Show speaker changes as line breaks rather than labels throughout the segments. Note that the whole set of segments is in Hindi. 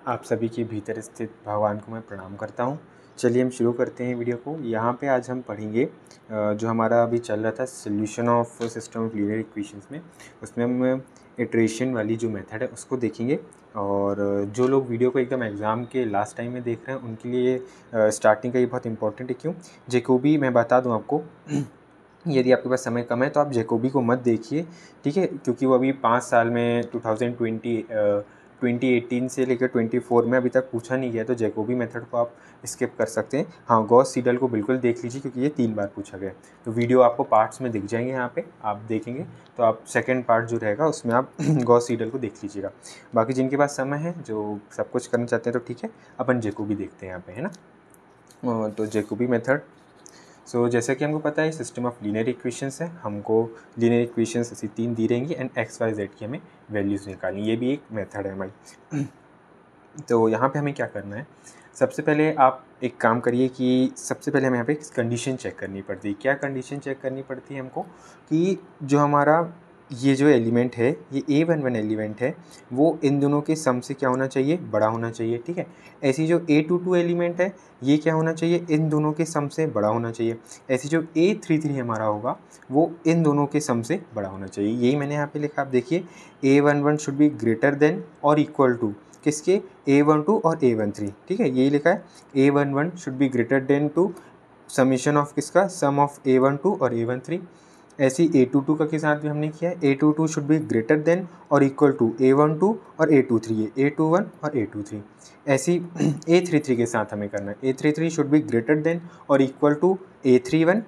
आप सभी के भीतर स्थित भगवान को मैं प्रणाम करता हूँ। चलिए हम शुरू करते हैं वीडियो को। यहाँ पे आज हम पढ़ेंगे जो हमारा अभी चल रहा था solution of system of linear equations में, उसमें हम इटरेशन वाली जो मेथड है उसको देखेंगे। और जो लोग वीडियो को एकदम एग्ज़ाम के लास्ट टाइम में देख रहे हैं उनके लिए स्टार्टिंग का ये बहुत इंपॉर्टेंट है। क्यों? जैकोबी मैं बता दूँ आपको यदि आपके पास समय कम है तो आप जैकोबी को मत देखिए, ठीक है, क्योंकि वो अभी 5 साल में 2018 से लेकर 24 में अभी तक पूछा नहीं गया, तो जैकोबी मेथड को आप स्किप कर सकते हैं। हाँ, गॉस सीडल को बिल्कुल देख लीजिए क्योंकि ये 3 बार पूछा गया। तो वीडियो आपको पार्ट्स में दिख जाएंगे, यहाँ पे आप देखेंगे तो आप सेकेंड पार्ट जो रहेगा उसमें आप गॉस सीडल को देख लीजिएगा। बाकी जिनके पास समय है, जो सब कुछ करना चाहते हैं, तो ठीक है, अपन जैकोबी देखते हैं यहाँ पे, है ना। तो जैकोबी मेथड, जैसे कि हमको पता है सिस्टम ऑफ लीनियर इक्वेशंस है, हमको लीनियर इक्वेशंस ऐसी 3 दी रहेंगी एंड एक्स वाई जेड की हमें वैल्यूज़ निकालनी, ये भी एक मेथड है हमारी। तो यहाँ पे हमें क्या करना है, सबसे पहले आप एक काम करिए कि सबसे पहले हमें यहाँ पे कंडीशन चेक करनी पड़ती है। क्या कंडीशन चेक करनी पड़ती है हमको, कि जो हमारा ये जो एलिमेंट है, ये A11 एलिमेंट है, वो इन दोनों के सम से क्या होना चाहिए, बड़ा होना चाहिए, ठीक है। ऐसी जो A22 एलिमेंट है, ये क्या होना चाहिए, इन दोनों के सम से बड़ा होना चाहिए। ऐसी जो A33 हमारा होगा, वो इन दोनों के सम से बड़ा होना चाहिए। यही मैंने यहाँ पे लिखा, आप देखिए, A11 should be greater than और इक्वल टू किसके, A12 और A13, ठीक है, यही लिखा है। A11 should be greater than to summation of किसका, सम ऑफ A12 और A13। ऐसी A22 का के साथ भी हमने किया है, A22 should be greater than और इक्वल टू A12 और A23 है, A21 और A23। ऐसी A33 के साथ हमें करना है, A33 should be greater than और equal to A31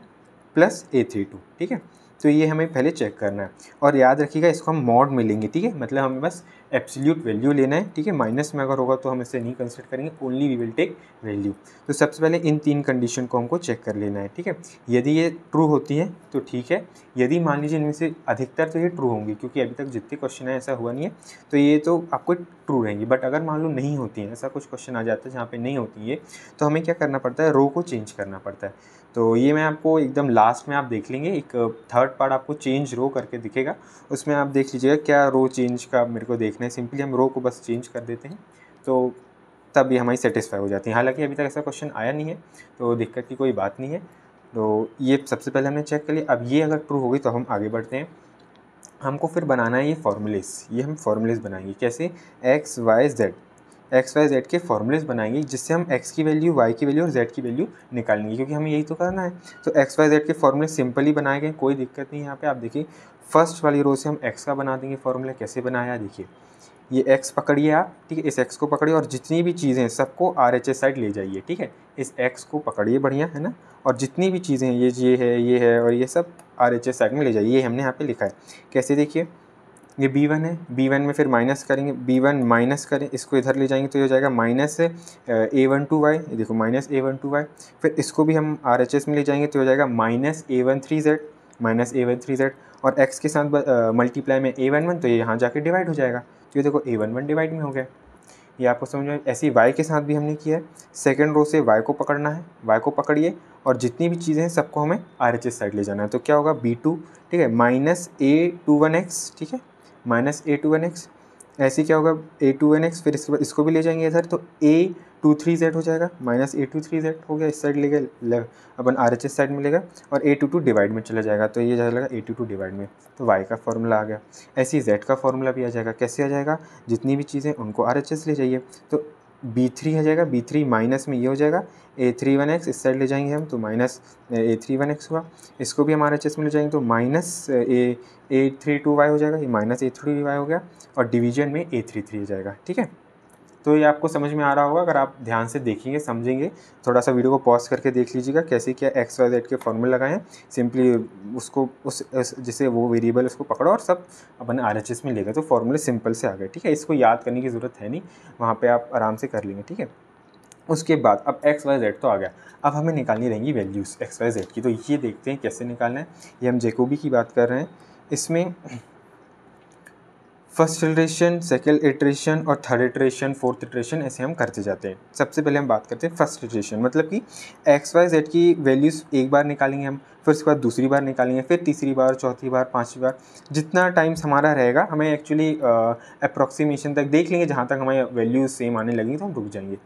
plus A32, ठीक है। तो ये हमें पहले चेक करना है, और याद रखिएगा इसको हम मॉड में लेंगे, ठीक है, मतलब हमें बस एब्सोल्यूट वैल्यू लेना है, ठीक है। माइनस में अगर होगा तो हम इसे नहीं कंसिडर करेंगे, only we will take value. तो सबसे पहले इन 3 कंडीशन को हमको चेक कर लेना है, ठीक है। यदि ये ट्रू होती है तो ठीक है, यदि मान लीजिए इनमें से अधिकतर तो ये ट्रू होंगी, क्योंकि अभी तक जितने क्वेश्चन है ऐसा हुआ नहीं है, तो ये तो आपको ट्रू रहेंगी। बट अगर मान लो नहीं होती है, ऐसा कुछ क्वेश्चन आ जाता है जहाँ पे नहीं होती है, तो हमें क्या करना पड़ता है, रो को चेंज करना पड़ता है। तो ये मैं आपको एकदम लास्ट में आप देख लेंगे, एक थर्ड पार्ट आपको चेंज रो करके दिखेगा, उसमें आप देख लीजिएगा क्या रो चेंज का मेरे को देखना है। सिंपली हम रो को बस चेंज कर देते हैं, तो तब ये हमारी सेटिस्फाई हो जाती है। हालांकि अभी तक ऐसा क्वेश्चन आया नहीं है, तो दिक्कत की कोई बात नहीं है। तो ये सबसे पहले हमने चेक कर लिया। अब ये अगर ट्रू होगी तो हम आगे बढ़ते हैं। हमको फिर बनाना है ये फॉर्मूलेस, ये हम फॉर्मूलेस बनाएंगे कैसे, एक्स वाई जेड के फॉर्मूलेस बनाएंगे, जिससे हम x की वैल्यू, y की वैल्यू और z की वैल्यू निकालेंगे, क्योंकि हमें यही तो करना है। तो एक्स वाई जेड के फॉर्मूले सिंपली बनाए गए, कोई दिक्कत नहीं है। यहाँ पे आप देखिए, फर्स्ट वाली रो से हम x का बना देंगे फॉर्मूला। कैसे बनाया, देखिए, ये x पकड़िए आप, ठीक है, इस x को पकड़िए और जितनी भी चीज़ें हैं सबको RHS साइड ले जाइए, ठीक है। इस x को पकड़िए बढ़िया, है ना, और जितनी भी चीज़ें हैं, ये है और ये सब RHS साइड में ले जाइए। ये हमने यहाँ पे लिखा है। कैसे, देखिए, ये B1 है, B1 में फिर माइनस करेंगे, B1 माइनस करें, इसको इधर ले जाएंगे तो ये हो जाएगा माइनस A12y, देखो माइनस A12y। फिर इसको भी हम RHS में ले जाएंगे तो हो जाएगा माइनस A13z, और x के साथ मल्टीप्लाई में A11, तो ये यहाँ जाके डिवाइड हो जाएगा, तो ये देखो A11 डिवाइड में हो गया। ये आपको समझ में। ऐसे ही y के साथ भी हमने किया है। सेकेंड रो से y को पकड़ना है, y को पकड़िए और जितनी भी चीज़ें हैं सबको हमें RHS साइड ले जाना है। तो क्या होगा, B2, ठीक है, माइनस A21x, ठीक है, माइनस A21x। ऐसे क्या होगा, A21x, फिर इसको भी ले जाएंगे इधर, तो A23z हो जाएगा, माइनस A23z हो गया, इस साइड ले गए, अपन RHS साइड में लेगा, और A22 डिवाइड में चला जाएगा, तो ये जाएगा A22 डिवाइड में, तो y का फॉर्मूला आ गया। ऐसे ही z का फॉर्मूला भी आ जाएगा। कैसे आ जाएगा, जितनी भी चीज़ें उनको RHS ले जाइए, तो B3 आ जाएगा, B3 माइनस में ये हो जाएगा A31x, इस साइड ले जाएंगे हम तो माइनस A31x हुआ। इसको भी हम RHS में ले जाएंगे तो माइनस A32y हो जाएगा, ये माइनस A3y हो गया, और डिवीजन में A33 हो जाएगा, ठीक है। तो ये आपको समझ में आ रहा होगा, अगर आप ध्यान से देखेंगे, समझेंगे। थोड़ा सा वीडियो को पॉज करके देख लीजिएगा कैसे क्या एक्स वाई जेड के फॉर्मूले लगाए हैं। सिंपली उसको जैसे वो वेरिएबल उसको पकड़ो और सब अपन RHS में ले गए, तो फॉर्मूले सिंपल से आ गए, ठीक है। इसको याद करने की ज़रूरत है नहीं, वहाँ पर आप आराम से कर लेंगे, ठीक है। उसके बाद अब एक्स वाई जेड तो आ गया, अब हमें निकालनी रहेंगी वैल्यूज़ एक्स वाई जेड की। तो ये देखते हैं कैसे निकालना है। ये हम जैकोबी की बात कर रहे हैं। इसमें फर्स्ट इटरेशन, सेकंड इटरेशन और थर्ड इटरेशन, फोर्थ इटरेशन, ऐसे हम करते जाते हैं। सबसे पहले हम बात करते हैं फर्स्ट इटरेशन, मतलब कि एक्स वाई जेड की वैल्यूज़ एक बार निकालेंगे हम, फिर उसके बाद दूसरी बार निकालेंगे, फिर तीसरी बार, चौथी बार, पांचवी बार, जितना टाइम्स हमारा रहेगा हमें एक्चुअली अप्रॉक्सीमेशन तक देख लेंगे, जहाँ तक हमारी वैल्यूज़ सेम आने लगेंगी तो हम रुक जाएंगे।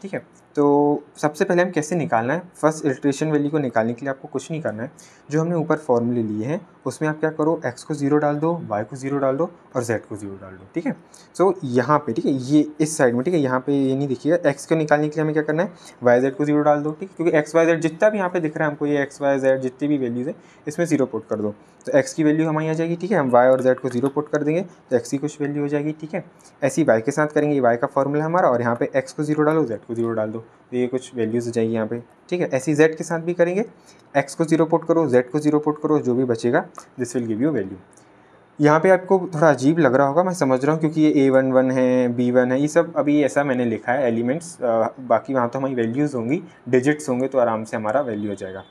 ठीक है, तो सबसे पहले हम कैसे निकालना है, फर्स्ट इटरेशन वैल्यू को निकालने के लिए आपको कुछ नहीं करना है। जो हमने ऊपर फॉर्मूले लिए हैं उसमें आप क्या करो, x को 0 डाल दो, y को 0 डाल दो और z को 0 डाल दो। ठीक है, सो यहाँ पे, ठीक है, ये इस साइड में, ठीक है, यहाँ पे ये नहीं दिखिएगा। x को निकालने के लिए हमें क्या करना है, y z को 0 डाल दो। ठीक है, क्योंकि x y z जितना भी यहाँ पे दिख रहा है हमको, ये x y z जितनी भी वैल्यूज़ है इसमें 0 पुट कर दो, तो x की वैल्यू हमारी आ जाएगी। ठीक है, हम y और z को 0 पुट कर देंगे तो x की कुछ वैल्यू हो जाएगी। ठीक है, ऐसे ही y के साथ करेंगे, y का फॉर्मूला हमारा, और यहाँ पे x को 0 डालो, z को 0 डाल दो, तो ये कुछ वैल्यूज़ हो जाएगी यहाँ पे। ठीक है, ऐसे ही z के साथ भी करेंगे, x को 0 पुट करो, z को 0 पुट करो, जो भी बचेगा this will give you value. यहाँ पे आपको थोड़ा अजीब लग रहा होगा, मैं समझ रहा हूँ, क्योंकि ये A11 है, B1 है, ये सब अभी ऐसा मैंने लिखा है एलिमेंट्स, बाकी वहाँ तो हमारी वैल्यूज़ होंगी, डिजिट्स होंगे, तो आराम से हमारा वैल्यू हो जाएगा।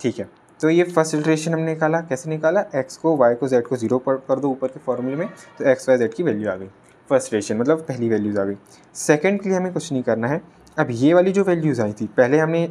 ठीक है, तो ये फर्स्ट इटरेशन हमने निकाला, कैसे निकाला, x को, y को, z को 0 कर दो ऊपर के फॉर्मूले में, तो x y z की वैल्यू आ गई। फर्स्ट इटरेशन मतलब पहली वैल्यूज़ आ गई। सेकंड के लिए हमें कुछ नहीं करना है। अब ये वाली जो वैल्यूज़ आई थी, पहले हमने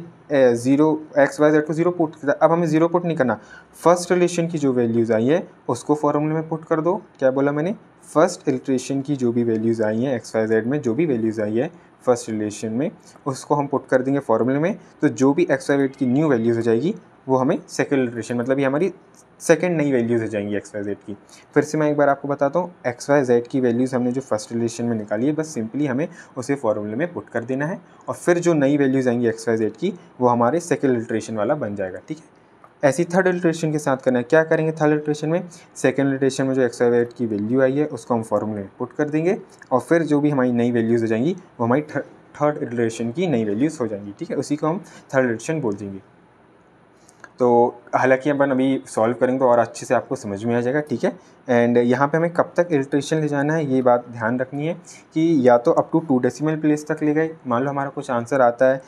0 x y z को 0 पुट किया, अब हमें 0 पुट नहीं करना। फर्स्ट रिलेशन की जो वैल्यूज़ आई है उसको फॉर्मूले में पुट कर दो। क्या बोला मैंने, फर्स्ट इटरेशन की जो भी वैल्यूज़ आई हैं x y z में, जो भी वैल्यूज़ आई है फर्स्ट रिलेशन में, उसको हम पुट कर देंगे फॉर्मूले में, तो जो भी x y z की न्यू वैल्यूज़ हो जाएगी वो हमें सेकंड इटरेशन, मतलब ये हमारी सेकंड नई वैल्यूज़ हो जाएंगी एक्स वाई जेड की। फिर से मैं एक बार आपको बताता हूँ, एक्स वाई जेड की वैल्यूज़ हमने जो फर्स्ट रिलेशन में निकाली है, बस सिंपली हमें उसे फॉर्मूले में पुट कर देना है, और फिर जो नई वैल्यूज़ आएंगी एक्स वाई जेड की वो हमारे सेकंड इटरेशन वाला बन जाएगा। ठीक है, ऐसी थर्ड इटरेशन के साथ करना है। क्या करेंगे थर्ड इटरेशन में, सेकंड इटरेशन में जो एक्स वाई जेड की वैल्यू आई है उसको हम फॉर्मूले में पुट कर देंगे, और फिर जो भी हमारी नई वैल्यूज़ हो जाएंगी वो हमारी थर्ड इटरेशन की नई वैल्यूज़ हो जाएंगी। ठीक है, उसी को हम थर्ड इटरेशन बोल देंगे। तो हालांकि अपन अभी सॉल्व करेंगे तो और अच्छे से आपको समझ में आ जाएगा। ठीक है, एंड यहाँ पे हमें कब तक इटरेशन ले जाना है ये बात ध्यान रखनी है कि या तो अप टू 2 डेसिमल प्लेस तक ले गए। मान लो हमारा कुछ आंसर आता है,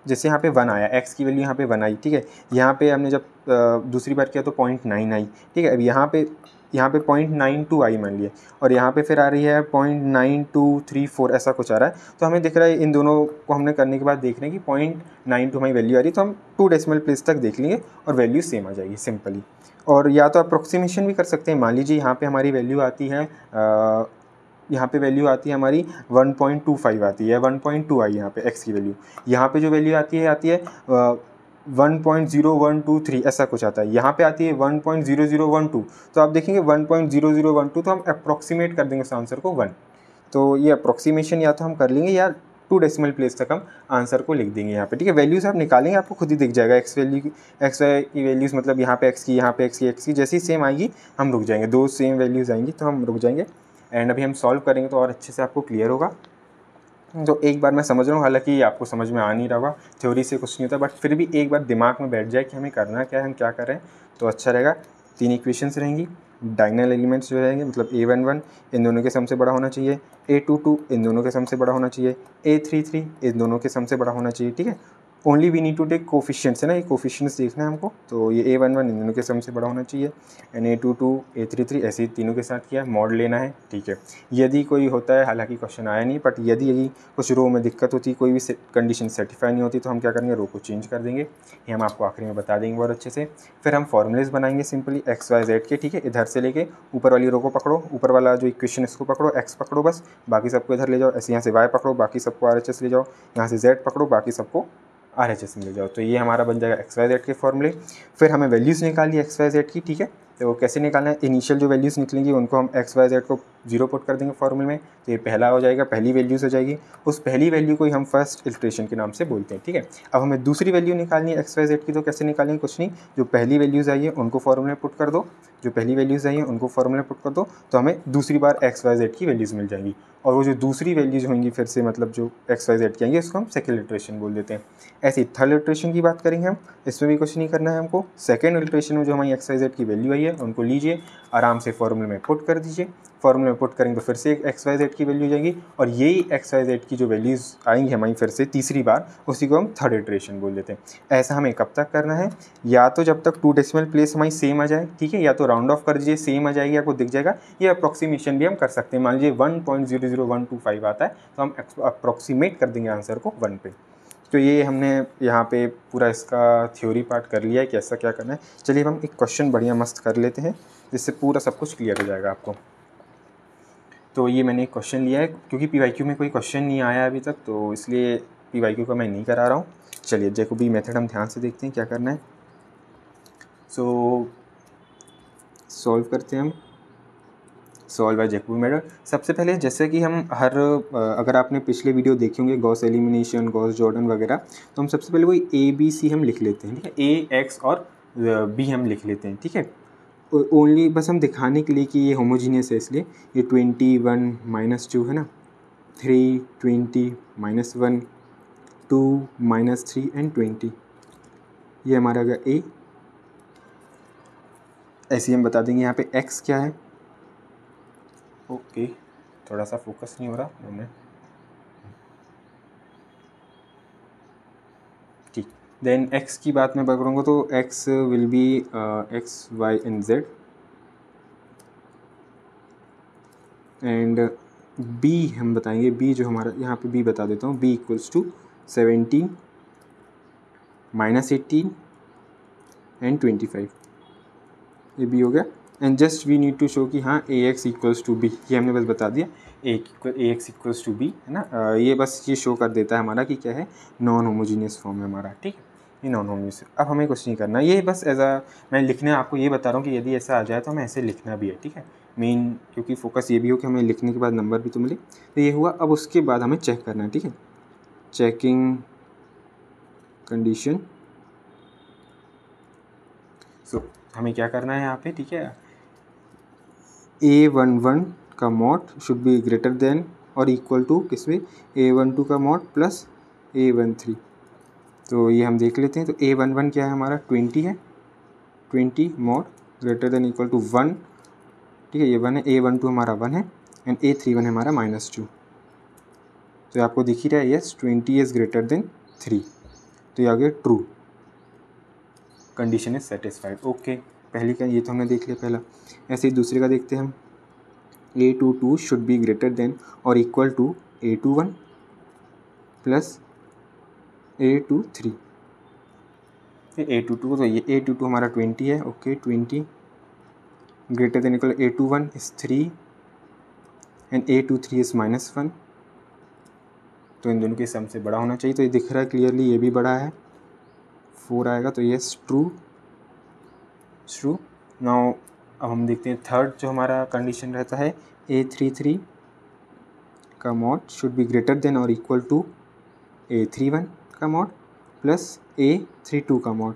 जैसे यहाँ पे 1 आया, x की वैल्यू यहाँ पे 1 आई। ठीक है, यहाँ पे हमने जब दूसरी बार किया तो 0.9 आई। ठीक है, अब यहाँ पे 0.92 आई मान लिया, और यहाँ पे फिर आ रही है 0.9234, ऐसा कुछ आ रहा है। तो हमें दिख रहा है इन दोनों को हमने करने के बाद देख रहे हैं कि 0.92 हमारी वैल्यू आ रही है, तो हम 2 डेसिमल प्लेस तक देख लेंगे और वैल्यू सेम आ जाएगी सिंपली। और या तो अप्रोक्सीमेशन भी कर सकते हैं। मान लीजिए यहाँ पे हमारी वैल्यू आती है, यहाँ पे वैल्यू आती है हमारी 1.25 आती है, 1.2 आई यहाँ पे x की वैल्यू। यहाँ पे जो वैल्यू आती है 1.0123, ऐसा कुछ आता है। यहाँ पे आती है 1.0012, तो आप देखेंगे 1.0012, तो हम अप्रॉक्सीमेट कर देंगे उस आंसर को 1। तो ये अप्रॉक्सीमेशन या तो हम कर लेंगे या 2 डेसिमल प्लेस तक हम आंसर को लिख देंगे यहाँ पे। ठीक है, वैल्यूज़ आप निकालेंगे आपको खुद ही दिख जाएगा, एक्स वाई की वैल्यूज़, मतलब यहाँ पे एक्स की, यहाँ पे एक्स की जैसी सेम आएगी हम रुक जाएंगे, 2 सेम वैल्यूज़ आएंगी तो हम रुक जाएंगे। एंड अभी हम सॉल्व करेंगे तो और अच्छे से आपको क्लियर होगा। तो एक बार मैं समझ रहा हूँ, हालांकि आपको समझ में आ नहीं रहा होगा, थ्योरी से कुछ नहीं होता, बट फिर भी एक बार दिमाग में बैठ जाए कि हमें करना क्या है, हम क्या कर रहे हैं, तो अच्छा रहेगा। 3 इक्वेशंस रहेंगी, डायगोनल एलिमेंट्स जो रहेंगे, मतलब A11 इन दोनों के सम से बड़ा होना चाहिए, A22 इन दोनों के सम से बड़ा होना चाहिए, A33 इन दोनों के सम से बड़ा होना चाहिए। ठीक है, only we need to take coefficients है ना, ये कोफिशिएंट्स देखना है हमको। तो ये A11 इन दोनों के सम से बड़ा होना चाहिए, एंड A22 A33 ऐसे ही तीनों के साथ किया, मॉड लेना है। ठीक है, यदि कोई होता है, हालांकि क्वेश्चन आया नहीं, बट यदि कुछ रो में दिक्कत होती, कोई भी कंडीशन सेटिफाई नहीं होती, तो हम क्या करेंगे, रो को चेंज कर देंगे। ये हम आपको आखिरी में बता देंगे बहुत अच्छे से। फिर हम फॉर्मूलेज बनाएंगे सिंपली एक्स वाई जेड के। ठीक है, इधर से लेके ऊपर वाली रो को पकड़ो, ऊपर वाला जो इक्वेशन इसको पकड़ो, एक्स पकड़ो बस, बाकी सबको इधर ले जाओ। ऐसे यहाँ से वाई पकड़ो, बाकी सबको RHS ले जाओ, यहाँ से जेड पकड़ो, बाकी सबको RHS में ले जाओ। तो ये हमारा बन जाएगा एक्स वाई जेड के फॉर्मूले। फिर हमें वैल्यूज़ निकालिए एक्स वाई जेड की। ठीक है, तो कैसे निकालना है, इनिशियल जो वैल्यूज़ निकलेंगी उनको हम एक्स वाई जेड को 0 पुट कर देंगे फॉर्मूले में, तो ये पहला हो जाएगा, पहली वैल्यूज़ हो जाएगी। उस पहली वैल्यू को ही हम फर्स्ट इटरेशन के नाम से बोलते हैं। ठीक है, अब हमें दूसरी वैल्यू निकालनी है एक्स वाई जेड की, तो कैसे निकालेंगे, कुछ नहीं, जो पहली वैल्यूज़ आई है उनको फॉर्मूले में पुट कर दो, जो पहली वैल्यूज़ आई हैं उनको फॉर्मूले में पुट कर दो, तो हमें दूसरी बार एक्स वाई जेड की वैल्यूज़ मिल जाएंगी। और वो जो दूसरी वैल्यूज़ होंगी फिर से, मतलब जो एक्स वाई जेड की आएंगी, उसको हम सेकंड इटरेशन बोल देते हैं। ऐसे ही थर्ड इटरेशन की बात करेंगे हम, इसमें भी कुछ नहीं करना है हमको। सेकंड इटरेशन में जो हमारी एक्स वाई जेड की वैल्यू आई है उनको लीजिए, आराम से फॉर्मूले में पुट कर दीजिए। फॉर्मूले में पुट करेंगे तो फिर से एक एक्स वाई जेड की वैल्यू जाएगी, और यही एक्स वाई जेड की जो वैल्यूज़ आएंगी हमारी फिर से तीसरी बार, उसी को हम थर्ड इटरेशन बोल देते हैं। ऐसा हमें कब तक करना है, या तो जब तक 2 डेसिमल प्लेस हमारी सेम आ जाए, ठीक है, या तो राउंड ऑफ कर दीजिए, सेम आ जाएगी, आपको दिख जाएगा, या अप्रॉक्सीमेशन भी हम कर सकते हैं। मान लीजिए 1.00125 आता है तो हम अप्रॉक्सीमेट कर देंगे आंसर को 1 पे। तो ये हमने यहाँ पे पूरा इसका थ्योरी पार्ट कर लिया है कि ऐसा क्या करना है। चलिए हम एक क्वेश्चन बढ़िया मस्त कर लेते हैं, जिससे पूरा सब कुछ क्लियर हो जाएगा आपको। तो ये मैंने एक क्वेश्चन लिया है, क्योंकि पीवाईक्यू में कोई क्वेश्चन नहीं आया अभी तक, तो इसलिए पीवाईक्यू का मैं नहीं करा रहा हूँ। चलिए जैकोबी मेथड हम ध्यान से देखते हैं क्या करना है। सॉल्व करते हैं हम, सॉल्व बाय जैकोबी मेथड। सबसे पहले जैसे कि हम अगर आपने पिछले वीडियो देखे होंगे गॉस एलिमिनेशन, गॉस जॉर्डन वगैरह, तो हम सबसे पहले वही ए बी सी हम लिख लेते हैं, ठीक है, ए एक्स और बी हम लिख लेते हैं, ठीक है, ओनली बस हम दिखाने के लिए कि ये होमोजीनियस है, इसलिए ये 21 - 2 है ना, 3 20 -1 2 -3 एंड 20, ये हमारा अगर ए। ऐसे ही हम बता देंगे यहाँ पे एक्स क्या है। ओके, थोड़ा सा फोकस नहीं हो रहा मैंने, ठीक। देन एक्स की बात मैं करूँगा तो X will be X Y and Z, and B हम बताएंगे, बी जो हमारा यहाँ पे बी बता देता हूँ, बी इक्वल्स टू 17 -18 एंड 25, ये बी हो गया। And just we need to show कि हाँ A X equals to B, ये हमने बस बता दिया, A X equals to B है ना। ये बस ये शो कर देता है हमारा कि क्या है, नॉन होमोजीनियस फॉर्म है हमारा, ठीक है, ये नॉन होमोजीनियस। अब हमें कुछ नहीं करना, ये बस एज अ मैं लिखने आपको ये बता रहा हूँ कि यदि ऐसा आ जाए तो हमें ऐसे लिखना भी है, ठीक है, मेन क्योंकि फोकस ये भी हो कि हमें लिखने के बाद नंबर भी तो मिले। तो ये हुआ, अब उसके बाद हमें चेक करना है, ठीक है, चेकिंग कंडीशन। सो हमें क्या करना है यहाँ पे, ठीक है, A11 का mod should be greater than और इक्वल टू किसमें, A12 का मॉड प्लस A13। तो ये हम देख लेते हैं। तो A11 क्या है हमारा, 20 है, 20 mod greater than equal to 1, ठीक है, ये 1 है, A12 हमारा 1 है, एंड A31 हमारा -2। तो आपको दिख ही रहा है, यस 20 इज़ ग्रेटर देन 3, तो ये आ गया true, condition is satisfied. Okay, पहली का ये तो हमने देख लिया पहला। ऐसे ही दूसरे का देखते हैं हम, A22 should be greater than और equal to A21 plus A23। A22, तो ये A22 हमारा 20 है, okay 20 greater than equal A21 is 3 and A23 is -1, तो इन दोनों के सम से बड़ा होना चाहिए। तो ये दिख रहा है क्लियरली, ये भी बड़ा है, 4 आएगा, तो ये ट्रू ट्रू। नाउ अब हम देखते हैं थर्ड जो हमारा कंडीशन रहता है, A33 का mod should be greater than और इक्वल टू A31 का मॉड प्लस A32 का मॉड,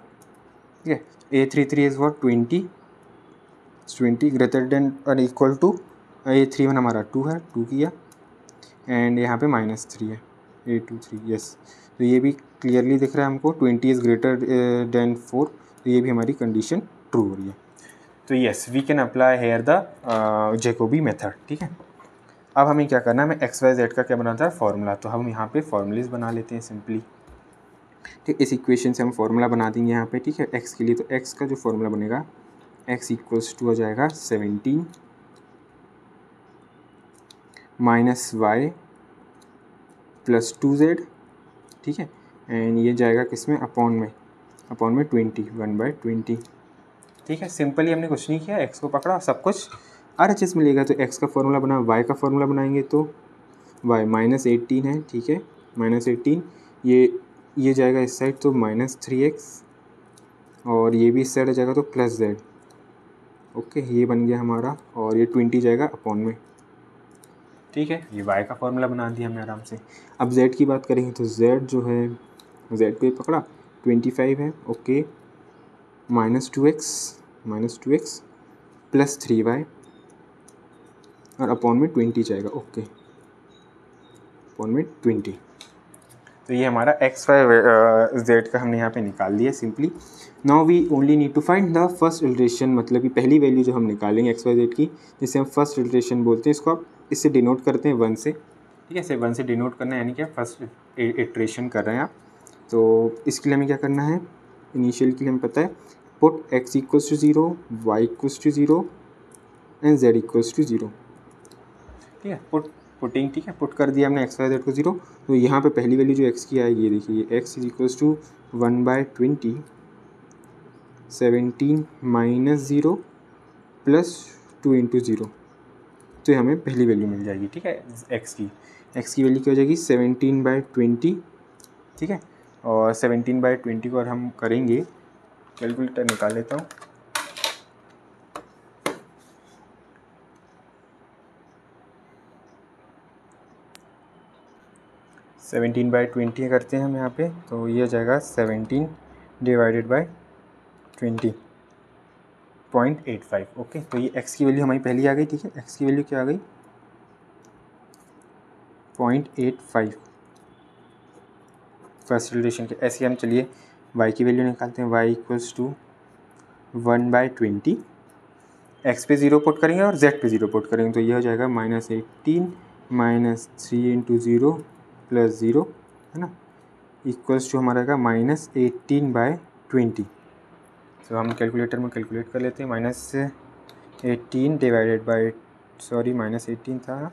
ठीक है। A33 is what 20 greater than और इक्वल टू A31 हमारा 2 है, 2 किया, एंड यहाँ पे -3 है, A23, यस। तो ये भी क्लियरली दिख रहा है हमको, 20 इज़ ग्रेटर देन 4, तो ये भी हमारी कंडीशन ट्रू हो रही है। तो yes we can apply here the Jacobi method, ठीक है। अब हमें क्या करना है, हमें एक्स वाई जेड का क्या बनाना था, फार्मूला। तो हम यहाँ पे फॉर्मूलेज बना लेते हैं सिंपली, ठीक। इस इक्वेशन से हम फार्मूला बना देंगे यहाँ पे, ठीक है, एक्स के लिए। तो एक्स का जो फार्मूला बनेगा, एक्स इक्वल्स टू हो जाएगा 17 -y प्लस 2z, ठीक है, एंड ये जाएगा किस में, अपॉन में 20, 1/20, ठीक है। सिंपली हमने कुछ नहीं किया, एक्स को पकड़ा, सब कुछ RHS मिलेगा। तो एक्स का फार्मूला बना, वाई का फार्मूला बनाएंगे तो वाई -18 है, ठीक है, -18, ये जाएगा इस साइड तो -3x, और ये भी इस साइड आ जाएगा तो +z, ओके, ये बन गया हमारा, और ये 20 जाएगा अपॉन में, ठीक है। ये y का फार्मूला बना दिया हमने आराम से। अब z की बात करेंगे तो z जो है, z को पकड़ा 25 है, ओके, -2x प्लस 3y और अपॉन में 20 जाएगा, ओके, अपॉन में 20। तो ये हमारा एक्स वाई जेड का हमने यहाँ पे निकाल दिया simply. Now we only need to find the first iteration, मतलब कि पहली वैल्यू जो हम निकालेंगे एक्स वाई जेड की, जिसे हम फर्स्ट इटरेशन बोलते हैं, इसको आप इससे डिनोट करते हैं 1 से, ठीक है। इसे 1 से डिनोट करना है, यानी कि फर्स्ट इटरेशन कर रहे हैं आप। तो इसके लिए हमें क्या करना है, इनिशियल के लिए हमें पता है put X equals to 0, Y equals to 0 and Z equals to 0, ठीक है। पुटिंग, ठीक है, पुट कर दिया हमने एक्स वाई जेड को 0। तो यहाँ पे पहली वैल्यू जो एक्स की आई, ये देखिए, X is equals to 1/20, 17 minus 0 plus 2 into 0, तो हमें पहली वैल्यू मिल जाएगी, ठीक है। एक्स की वैल्यू क्या हो जाएगी 17/20, ठीक है। और 17/20 को अगर हम करेंगे, कैलकुलेटर निकाल लेता हूँ, सेवनटीन बाई 20 करते हैं हम यहाँ पे, तो ये हो जाएगा 17 डिवाइडेड बाई 20.85। ओके, तो ये x की वैल्यू हमारी पहली आ गई, ठीक है। x की वैल्यू क्या आ गई 0.85 फर्स्ट रिलेशन के। ऐसे हम चलिए y की वैल्यू निकालते हैं, y इक्वल्स टू 1/20, x पे 0 पुट करेंगे और z पे 0 पुट करेंगे, तो ये हो जाएगा -18 माइनस 3 इंटू 0 प्लस 0, है ना, इक्वल्स टू हमारा आएगा -18/20। तो हम कैलकुलेटर में कैलकुलेट कर लेते हैं, -18 डिवाइडेड बाई, सॉरी -18 था,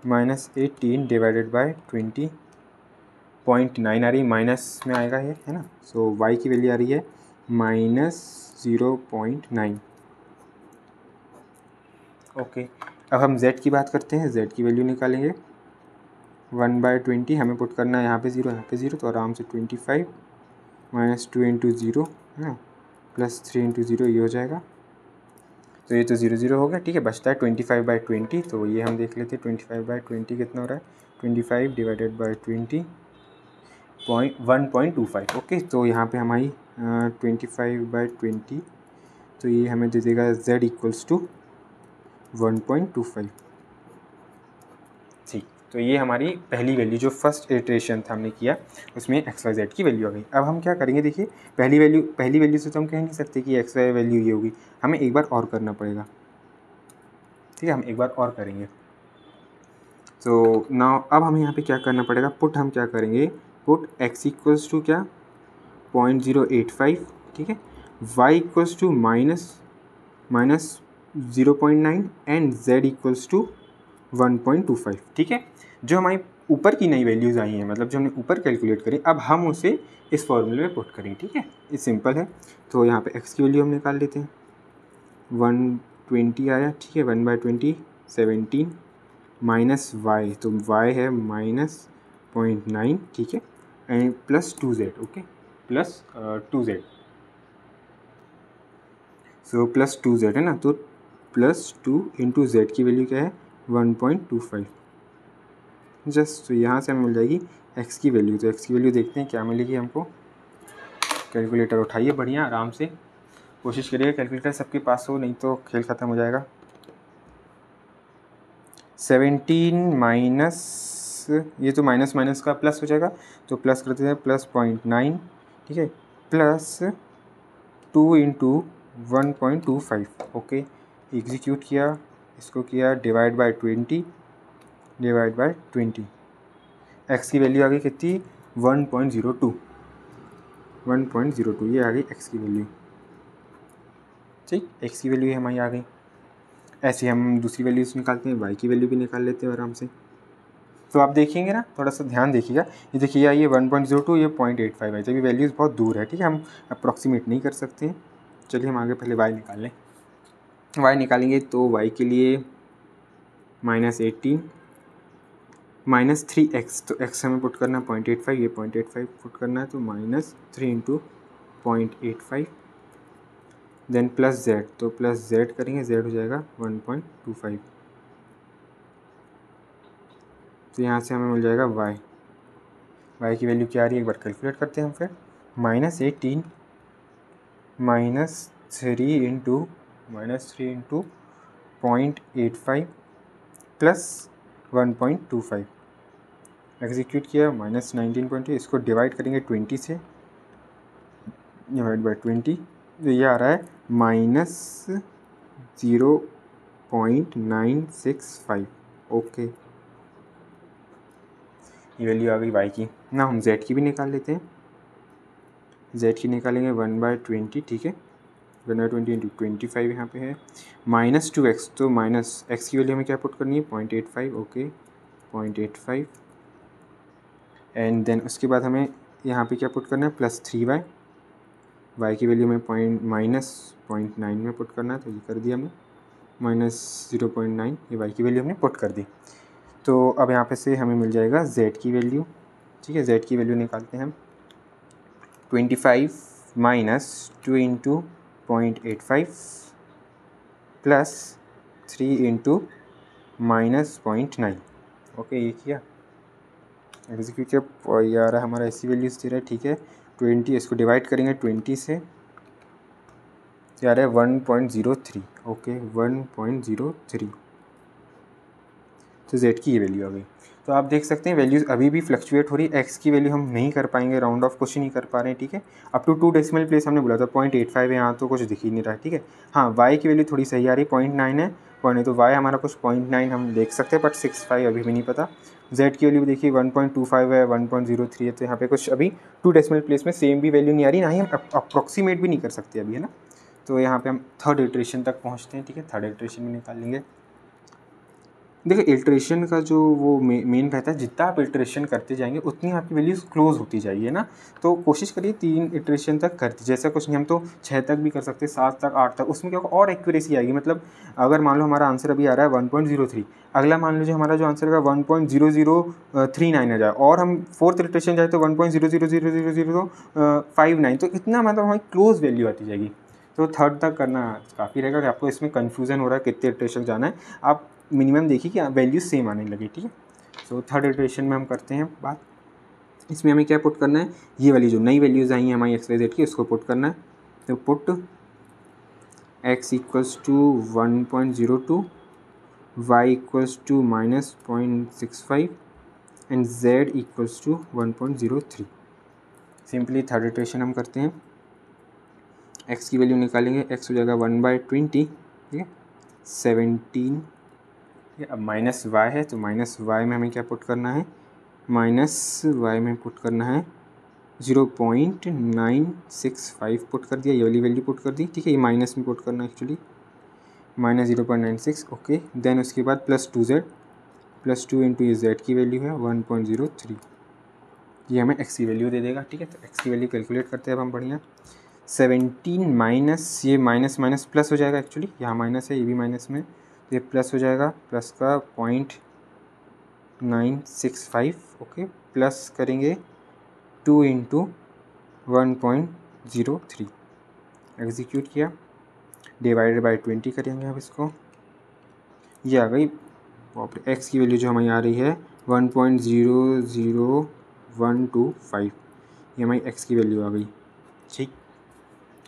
-18 डिवाइडेड बाई 20.9 आ रही, माइनस में आएगा ये, है ना। सो y की वैल्यू आ रही है -0.9। ओके, अब हम z की बात करते हैं, z की वैल्यू निकालेंगे। 1/20 हमें पुट करना है, यहाँ पे 0, यहाँ पे 0, तो आराम से 25 माइनस 2 इंटू 0, है ना, प्लस 3 इंटू 0, ये हो जाएगा। तो ये तो 0 0 हो गया, ठीक है। बचता है 25/20, तो ये हम देख लेते हैं 25/20 कितना हो रहा है, 25 डिवाइडेड बाई 1.25। ओके, तो यहाँ पे हमारी 25/20, तो ये हमें दे देगा z इक्वल्स टू 1.25, ठीक। तो ये हमारी पहली वैल्यू जो फर्स्ट इटरेशन था हमने किया, उसमें एक्स वाई जेड की वैल्यू आ गई। अब हम क्या करेंगे, देखिए, पहली वैल्यू से तो हम कह नहीं सकते कि एक्स वाई वैल्यू ये होगी, हमें एक बार और करना पड़ेगा, ठीक है। हम एक बार और करेंगे। तो नाउ अब हमें यहाँ पे क्या करना पड़ेगा, पुट हम क्या करेंगे, पुट x इक्वल्स टू क्या 0.085, ठीक है, y equals to minus 0.9 and z equals to 1.25, ठीक है। जो हमारी ऊपर की नई वैल्यूज़ आई हैं, मतलब जो हमने ऊपर कैलकुलेट करी, अब हम उसे इस फॉर्मूले में पुट करें, ठीक है। ये सिंपल है। तो यहाँ पे x की वैल्यू हम निकाल लेते हैं, 120 आया, ठीक है, 1/20 17 माइनस y, तो y है -0.9, ठीक है, and plus 2z, okay, plus 2z, so plus 2z, है ना, तो प्लस 2 इंटू z की वैल्यू क्या है 1.25 जस्ट। तो यहाँ से हमें मिल जाएगी x की वैल्यू। तो x की वैल्यू देखते हैं क्या मिलेगी हमको। कैलकुलेटर उठाइए, बढ़िया आराम से कोशिश करिएगा कैलकुलेटर सबके पास हो, नहीं तो खेल ख़त्म हो जाएगा। 17 माइनस, ये तो माइनस माइनस का प्लस हो जाएगा, तो प्लस करते हैं, प्लस 0.9, ठीक है, प्लस 2 इंटू 1.25, ओके। एग्जीक्यूट किया, इसको किया, divide by 20, divide by 20, x की वैल्यू आ गई कितनी 1.02, 1.02 ये आ गई एक्स की वैल्यू, ठीक। एक्स की वैल्यू हमारी आ गई। ऐसे हम दूसरी वैल्यूज़ निकालते हैं, वाई की वैल्यू भी निकाल लेते हैं आराम से। तो आप देखेंगे ना, थोड़ा सा ध्यान देखिएगा, ये देखिए ये 1.02, ये 0.85 है, जब ये वैल्यूज़ बहुत दूर है, ठीक है, हम अप्रॉक्सीमेट नहीं कर सकते हैं। चलिए हम आगे पहले वाई निकाल लें। वाई निकालेंगे तो वाई के लिए -18 -3x, तो x हमें पुट करना है 0.85, ये 0.85 पुट करना है, तो -3 इंटू 0.85, देन प्लस z, तो प्लस z करेंगे, z हो जाएगा 1.25, तो यहाँ से हमें मिल जाएगा y की वैल्यू क्या आ रही है, एक बार कैलकुलेट करते हैं हम फिर। -18 -3 इंटू 0.85 प्लस 1.25, एग्जीक्यूट किया, -19.2, इसको डिवाइड करेंगे 20 से, डिवाइड बाई 20, तो ये आ रहा है -0.965। ओके, ये वैल्यू आ गई y की। ना हम z की भी निकाल लेते हैं, z की निकालेंगे 1/20, ठीक है, 1/20 इंटू 25 यहाँ पे है, -2x, तो माइनस x की वैल्यू हमें क्या पुट करनी है, 0.85, ओके 0.85, एंड देन उसके बाद हमें यहाँ पे क्या पुट करना है, +3y, y की वैल्यू में -0.9 में पुट करना है, तो ये कर दिया हमने, -0.9, ये y की वैल्यू हमने पुट कर दी। तो अब यहाँ पे से हमें मिल जाएगा z की वैल्यू, ठीक है, z की वैल्यू निकालते हैं हम, 25 -2 इंटू 0.85 प्लस 3 इंटू -0.9, ओके, ये किया, एग्जीक्यूट किया, ये आ रहा है हमारा ऐसी वैल्यूज दे रहा है, ठीक है, 20, इसको डिवाइड करेंगे 20 से, ये आ रहा है 1.03, ओके 1.03, तो z की ये वैल्यू आ गई। तो आप देख सकते हैं वैल्यूज़ अभी भी फ्लक्चुएट हो रही है, x की वैल्यू हम नहीं कर पाएंगे, राउंड ऑफ कुछ नहीं कर पा रहे हैं, ठीक है, अप टू 2 डेसिमल प्लेस हमने बोला था, 0.85 है, यहाँ तो कुछ दिख ही नहीं रहा है, ठीक है। हाँ, y की वैल्यू थोड़ी सही आ रही है, 0.9 है, पॉइंट, तो y हमारा कुछ 0.9 हम देख सकते हैं, बट 65 अभी भी नहीं पता। z की वैल्यू देखिए 1.25 है, 1.03 है, तो यहाँ पे कुछ अभी 2 डेसिमल प्लेस में सेम भी वैल्यू नहीं आ रही, ना ही हम अप्रॉक्सीमेट भी नहीं कर सकते अभी, है ना। तो यहाँ पे हम थर्ड इटरेशन तक पहुँचते हैं, ठीक है, थर्ड इटरेशन में निकाल लेंगे। देखिए इल्ट्रेशन का जो वो मेन रहता है, जितना आप इल्ट्रेशन करते जाएंगे उतनी आपकी वैल्यूज़ क्लोज होती जाएगी, है ना। तो कोशिश करिए 3 इटरेशन तक करते, जैसा कुछ नहीं, हम तो 6 तक भी कर सकते हैं, 7 तक, 8 तक, उसमें क्या होगा और एक्यूरेसी आएगी। मतलब अगर मान लो हमारा आंसर अभी आ रहा है 1.03, अगला मान लीजिए हमारा जो आंसर है 1.0039 आ जाए, और हम 4th इटरेशन जाए तो 1.000059, तो इतना मतलब हमारी क्लोज वैल्यू आती जाएगी। तो थर्ड तक करना काफ़ी रहेगा, कि आपको इसमें कन्फ्यूज़न हो रहा है कितने इटरेशन जाना है, आप मिनिमम देखिए कि वैल्यू सेम आने लगी, ठीक है। सो थर्ड इटरेशन में हम करते हैं बात, इसमें हमें क्या पुट करना है, ये वाली जो नई वैल्यूज़ आई हैं हमारी एक्स वाई जेड की, उसको पुट करना है। तो put x equals to 1.02, y equals to -0.65 and z equals to 1.03। Simply third iteration हम करते हैं, x की वैल्यू निकालेंगे, x हो जाएगा 1/20, ठीक है, 17, अब माइनस y है, तो माइनस y में हमें क्या पुट करना है, माइनस y में पुट करना है 0.965 पुट कर दिया, ये वाली वैल्यू पुट कर दी, ठीक है, ये माइनस में पुट करना है एक्चुअली, -0.96, ओके। देन उसके बाद +2z, +2 इंटू ये z की वैल्यू है 1.03, ये हमें x की वैल्यू दे देगा, ठीक है। तो x की वैल्यू कैलकुलेट करते हैं अब हम बढ़िया, 17 माइनस ये माइनस माइनस प्लस हो जाएगा, एक्चुअली यहाँ माइनस है, ये भी माइनस में, तो ये प्लस हो जाएगा, प्लस का 0.965, ओके, प्लस करेंगे 2 इंटू 1.03, एग्जीक्यूट किया, डिवाइडेड बाई 20 करेंगे अब इसको, ये आ गई x की वैल्यू जो हमारी आ रही है 1.00125, ये हमारी x की वैल्यू आ गई, ठीक।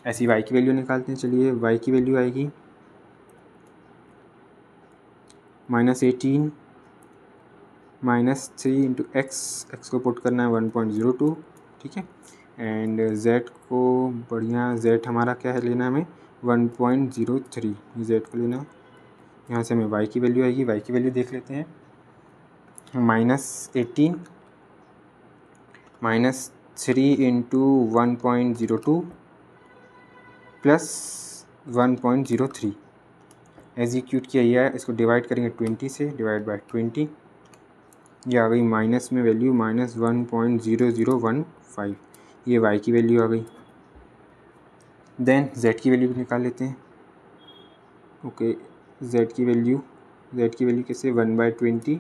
ऐसी y की वैल्यू निकालते हैं, चलिए y की वैल्यू आएगी -18 -3 इंटू x को पुट करना है 1.02, ठीक है, एंड z को बढ़िया, z हमारा क्या है लेना है हमें 1.03, z को लेना है, यहाँ से हमें y की वैल्यू आएगी, y की वैल्यू देख लेते हैं, -18 -3 इंटू 1.02 प्लस 1.03, एग्जीक्यूट किया गया है, इसको डिवाइड करेंगे 20 से, डिवाइड बाई 20, ये आ गई माइनस में वैल्यू -1.0015, ये y की वैल्यू आ गई। देन z की वैल्यू भी निकाल लेते हैं, ओके, z की वैल्यू कैसे, 1/20,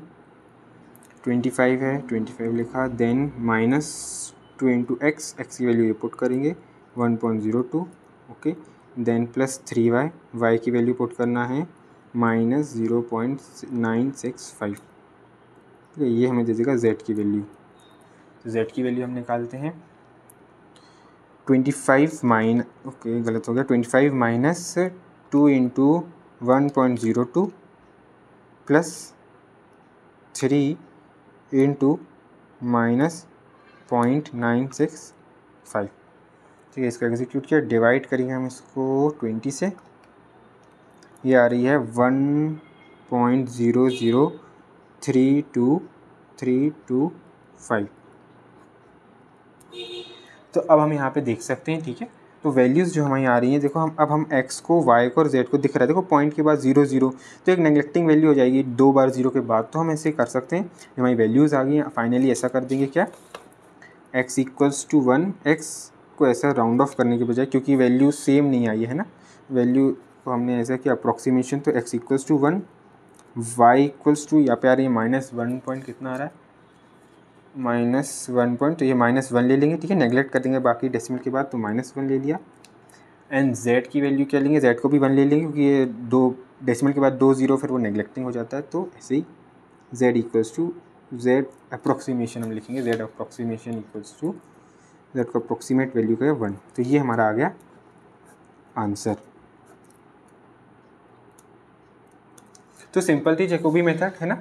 25 है, 25 लिखा, देन -2 इंटू x की वैल्यू ये पुट करेंगे 1.02, ओके, देन +3y, y की वैल्यू पुट करना है -0.965, ठीक है, ये हमें दे देगा z की वैल्यू। तो z की वैल्यू हम निकालते हैं, 25 ओके गलत हो गया, 25 माइनस 2 इंटू 1.02 प्लस 3 इंटू -0.965। ठीक है, इसका एग्जीक्यूट किया, डिवाइड करेंगे हम इसको 20 से, ये आ रही है 1.0032325। तो अब हम यहाँ पे देख सकते हैं, ठीक है। तो वैल्यूज़ जो हमारी आ रही हैं, देखो हम x को, y को और z को दिख रहा है, देखो पॉइंट के बाद 0 0, तो एक नेगलेक्टिंग वैल्यू हो जाएगी 2 बार 0 के बाद। तो हम ऐसे कर सकते हैं, हमारी वैल्यूज़ आ गई हैं, फाइनली ऐसा कर देंगे क्या, x = 1, x को ऐसा राउंड ऑफ करने के बजाय, क्योंकि वैल्यू सेम नहीं आई है ना, वैल्यू को हमने ऐसा किया अप्रॉक्सीमेशन, तो x = 1, y = यहाँ पे आ रही है -1 पॉइंट कितना आ रहा है, -1 पॉइंट, तो ये -1 ले लेंगे, ठीक है, नेगलेक्ट कर देंगे बाकी डेसिमल के बाद, तो -1 ले लिया। एंड z की वैल्यू क्या लेंगे, z को भी 1 ले लेंगे, क्योंकि ये 2 डेसिमल के बाद 2 0 फिर वो नेगलेक्टिंग हो जाता है। तो ऐसे ही z = z अप्रॉक्सीमेशन हम लिखेंगे, z अप्रॉक्सीमेशन = z का अप्रॉक्सीमेट वैल्यू का है 1। तो ये हमारा आ गया आंसर। तो सिंपल थी जैकोबी मेथड, है ना।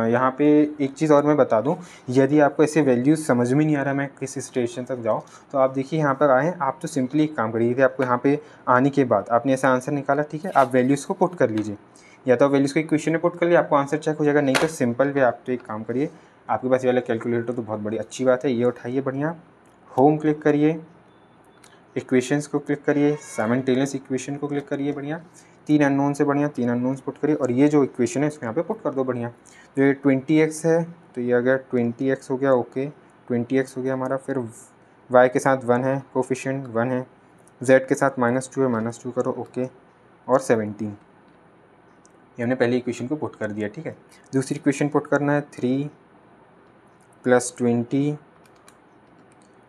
यहाँ पे एक चीज़ और मैं बता दूँ, यदि आपको ऐसे वैल्यूज़ समझ में नहीं आ रहा मैं किस स्टेशन तक जाऊँ, तो आप देखिए यहाँ पर आए, आप तो सिंपली एक काम करिए कि आपको यहाँ पे आने के बाद आपने ऐसा आंसर निकाला, ठीक है, आप वैल्यूज़ को पुट कर लीजिए, या तो वैल्यूज़ को इक्वेशन में पुट कर लिए, आपको आंसर चेक हो जाएगा, नहीं तो सिंपल वे आप तो एक काम करिए, आपके पास ये वाला कैलकुलेटर तो बहुत बड़ी अच्छी बात है, ये उठाइए, बढ़िया, होम क्लिक करिए, इक्वेशंस को क्लिक करिए, साइमल्टेनियस इक्वेशन को क्लिक करिए, बढ़िया, 3 अननोन से बढ़िया 3 अननोन्स पुट करिए, और ये जो इक्वेशन है इसको यहाँ पे पुट कर दो, बढ़िया। जो ये 20x है, तो ये आ गया 20x हो गया, ओके, 20x हो गया हमारा। फिर y के साथ 1 है, कोफिशिएंट 1 है, z के साथ -2 है, -2 करो, ओके, और 17, ये हमने पहली इक्वेशन को पुट कर दिया, ठीक है। दूसरी इक्वेशन पुट करना है, 3 + 20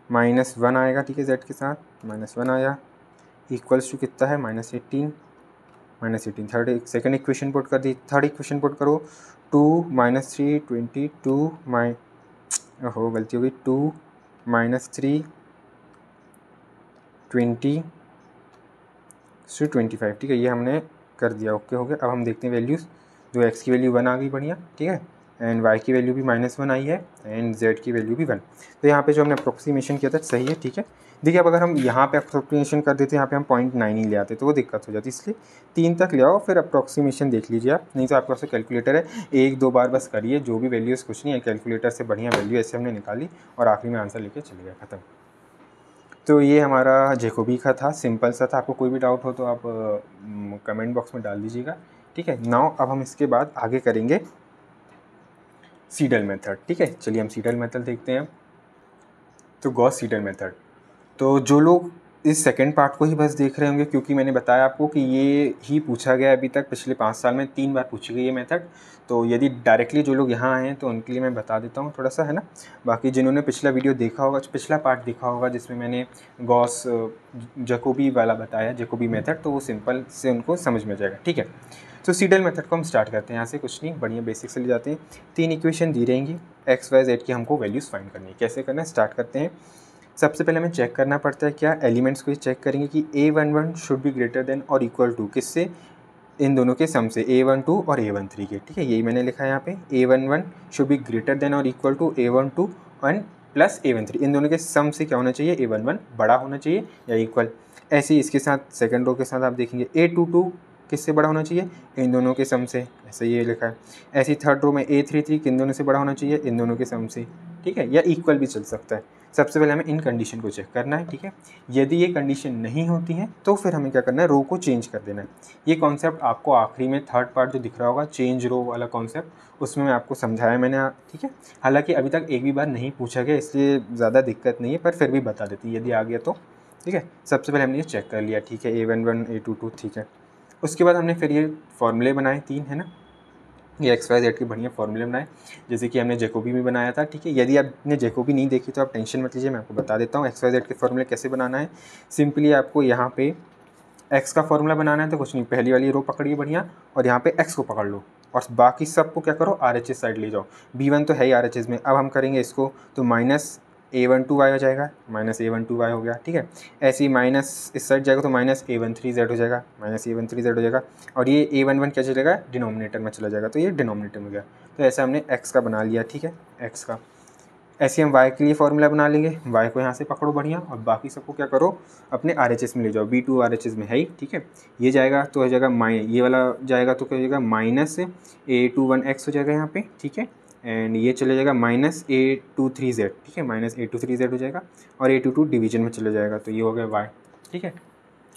-1 आएगा, ठीक है, z के साथ -1 आया, इक्वल्स टू कितना है, -18, थर्ड सेकंड इक्वेशन पुट कर दी। थर्ड इक्वेशन पुट करो, 2 - 3 22 हो गलती हो गई, 2 - 3 20 से 25, ठीक है, ये हमने कर दिया, ओके हो गया। अब हम देखते हैं वैल्यूज़, जो x की वैल्यू 1 आ गई, बढ़िया, ठीक है, एंड y की वैल्यू भी -1 आई है, एंड z की वैल्यू भी 1। तो यहाँ पे जो हमने अप्रोक्सीमेशन किया था सही है, ठीक है। देखिए अब अगर हम यहाँ पे अप्रोक्सीमेशन कर देते, यहाँ पे हम 0.9 ही ले आते तो वो दिक्कत हो जाती, इसलिए 3 तक ले आओ, फिर अप्रोक्सीमेशन देख लीजिए आप, नहीं तो आपके पास कैलकुलेटर है, 1-2 बार बस करिए, जो भी वैल्यूज़, कुछ नहीं है, कैलकुलेटर से बढ़िया वैल्यू ऐसे हमने निकाली और आखिरी में आंसर लेके चले गए, ख़त्म। तो ये हमारा जैकोबी का था, सिंपल सा था। आपको कोई भी डाउट हो तो आप कमेंट बॉक्स में डाल दीजिएगा, ठीक है। नाउ अब हम इसके बाद आगे करेंगे सीडल मेथड, ठीक है। चलिए हम सीडल मेथड देखते हैं। तो गॉस सीडल मेथड, तो जो लोग इस सेकंड पार्ट को ही बस देख रहे होंगे, क्योंकि मैंने बताया आपको कि ये ही पूछा गया अभी तक, पिछले 5 साल में 3 बार पूछी गई ये मेथड। तो यदि डायरेक्टली जो लोग यहाँ आए हैं तो उनके लिए मैं बता देता हूँ थोड़ा सा, है ना। बाकी जिन्होंने पिछला वीडियो देखा होगा, पिछला पार्ट देखा होगा जिसमें मैंने गॉस जैकोबी वाला बताया, जैकोबी मेथड, तो वो सिंपल से उनको समझ में जाएगा, ठीक है। तो सीडल मेथड को हम स्टार्ट करते हैं, यहाँ से कुछ नहीं, बढ़िया बेसिक से ले जाते हैं। 3 इक्वेशन दी रहेंगी, x y z की हमको वैल्यूज़ फाइंड करनी है। कैसे करना है, स्टार्ट करते हैं। सबसे पहले हमें चेक करना पड़ता है, क्या एलिमेंट्स को चेक करेंगे कि a11 should be greater than और इक्वल टू, किससे, इन दोनों के सम से, a12 और a13 के, ठीक है, यही मैंने लिखा है यहाँ पे, a11 should be greater than और equal to a12 and plus a13, इन दोनों के सम से क्या होना चाहिए, a11 बड़ा होना चाहिए या इक्वल। ऐसे ही इसके साथ सेकंड रो के साथ आप देखेंगे a22 किससे बड़ा होना चाहिए, इन दोनों के सम से, ऐसे ये लिखा है। ऐसे ही थर्ड रो में a33 किन दोनों से बड़ा होना चाहिए, इन दोनों के सम से, ठीक है, या इक्वल भी चल सकता है। सबसे पहले हमें इन कंडीशन को चेक करना है, ठीक है। यदि ये कंडीशन नहीं होती है तो फिर हमें क्या करना है, रो को चेंज कर देना है। ये कॉन्सेप्ट आपको आखिरी में थर्ड पार्ट जो दिख रहा होगा, चेंज रो वाला कॉन्सेप्ट, उसमें मैं आपको समझाया मैंने, ठीक है। हालांकि अभी तक एक भी बार नहीं पूछा गया, इसलिए ज़्यादा दिक्कत नहीं है, पर फिर भी बता देती यदि आ गया तो, ठीक है। सबसे पहले हमने ये चेक कर लिया, ठीक है, a11 a22, ठीक है। उसके बाद हमने फिर ये फॉर्मूले बनाए 3, है ना, ये एक्स वाई जेड के बढ़िया फॉर्मूले बनाए, जैसे कि हमने जैकोबी में बनाया था, ठीक है। यदि आपने जैकोबी नहीं देखी तो आप टेंशन मत लीजिए, मैं आपको बता देता हूँ एक्स वाई जेड के फॉर्मूले कैसे बनाना है। सिंपली आपको यहाँ पे एक्स का फॉर्मूला बनाना है, तो कुछ नहीं, पहली वाली रो पकड़िए बढ़िया, और यहाँ पे एक्स को पकड़ लो, और बाकी सबको क्या करो, RHS साइड ले जाओ। B1 तो है ही RHS में। अब हम करेंगे इसको, तो -a12y हो जाएगा, -a12y हो गया, ठीक है। ऐसे ही माइनस इस साइड जाएगा तो -a13z हो जाएगा, -a13z हो जाएगा, और ये a11 क्या चलेगा, डिनोमिनेटर में चला जाएगा, तो ये डिनोमिनेटर में गया। तो ऐसा हमने x का बना लिया, ठीक है, x का। ऐसे हम y के लिए फॉर्मूला बना लेंगे। y को यहाँ से पकड़ो बढ़िया, और बाकी सबको क्या करो अपने RHS में ले जाओ। B2 RHS में है ही, ठीक है। ये जाएगा तो हो जाएगा ये वाला जाएगा तो क्या हो जाएगा -A21x हो जाएगा यहाँ पे, ठीक है। एंड ये चले जाएगा -A23z, ठीक है, -A23z हो जाएगा, और A22 डिवीजन में चले जाएगा, तो ये हो गया y, ठीक है।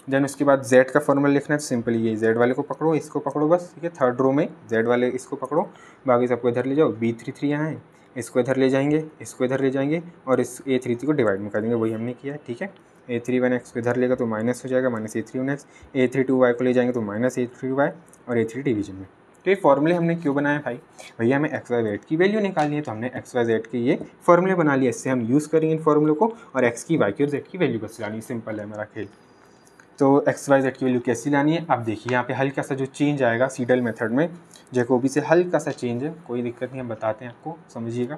देन उसके बाद z का फॉर्मूला लिखना है, तो सिंपली ये z वाले को पकड़ो, इसको पकड़ो बस, ठीक है। थर्ड रो में z वाले इसको पकड़ो, बाकी सबको इधर ले जाओ। B33 यहाँ है, इसको इधर ले जाएंगे, इसको इधर ले जाएंगे, और इस A33 को डिवाइड में कर देंगे, वही हमने किया है, ठीक है। A31x को इधर लेगा तो माइनस हो जाएगा, -A31x। A32y को ले जाएंगे तो -A3y, और A3 डिवीजन में। तो ये फॉर्मूले हमने क्यों बनाए भाई? भैया हमें एक्स वाई जेड की वैल्यू निकालनी है, तो हमने एक्स वाई जेड के ये फॉर्मूले बना लिए। इससे हम यूज़ करेंगे इन फॉर्मूलों को, और एक्स की, वाई की और जेड की वैल्यू बस लानी। सिंपल है हमारा खेल। तो एक्स वाई जेड की वैल्यू कैसी लानी है? अब देखिए यहाँ पे हल्का सा जो चेंज आएगा सीडल मेथड में, जैकोबी से हल्का सा चेंज है, कोई दिक्कत नहीं, हम बताते हैं आपको, समझिएगा।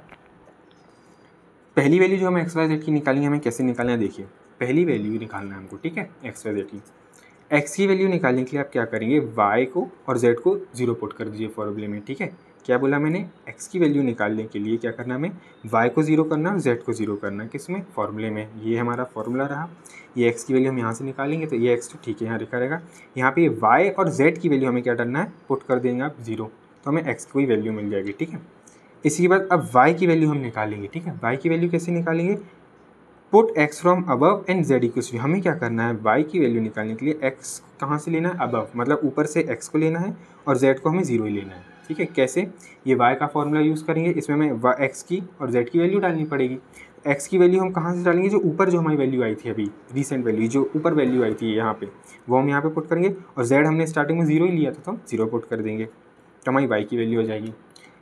पहली वैल्यू जो हमें एक्स वाई जेड की निकालनी है, हमें कैसे निकालना है? देखिए पहली वैल्यू निकालना है हमको, ठीक है, एक्स वाई जेड की। एक्स की वैल्यू निकालने के लिए आप क्या करेंगे, वाई को और जेड को 0 पुट कर दीजिए फॉर्मूले में, ठीक है। क्या बोला मैंने? एक्स की वैल्यू निकालने के लिए क्या करना है हमें, वाई को 0 करना है और जेड को 0 करना है, किसमें? फॉर्मूले में। ये हमारा फॉर्मूला रहा। ये एक्स की वैल्यू हम यहाँ से निकालेंगे, तो ये एक्स तो ठीक है यहाँ लिखा रहेगा। यहाँ पे वाई और जेड की वैल्यू हमें क्या करना है, पुट कर देंगे आप 0, तो हमें एक्स की वैल्यू मिल जाएगी, ठीक है। इसी के बाद अब वाई की वैल्यू हम निकालेंगे, ठीक है। वाई की वैल्यू कैसे निकालेंगे? Put X from above and Z equals to. हमें क्या करना है, वाई की वैल्यू निकालने के लिए एक्स कहाँ से लेना है, अबव, मतलब ऊपर से एक्स को लेना है, और जेड को हमें 0 ही लेना है, ठीक है। कैसे? ये वाई का फॉर्मूला यूज़ करेंगे, इसमें हमें एक्स की और जेड की वैल्यू डालनी पड़ेगी। एक्स की वैल्यू हम कहाँ से डालेंगे, जो ऊपर जो हमारी वैल्यू आई थी अभी, रिसेंट वैल्यू जो ऊपर वैल्यू आई थी यहाँ पे, वो हम यहाँ पे पुट करेंगे। और जेड हमने स्टार्टिंग में 0 ही लिया था, तो हम 0 पुट कर देंगे, तो हमारी वाई की वैल्यू हो जाएगी।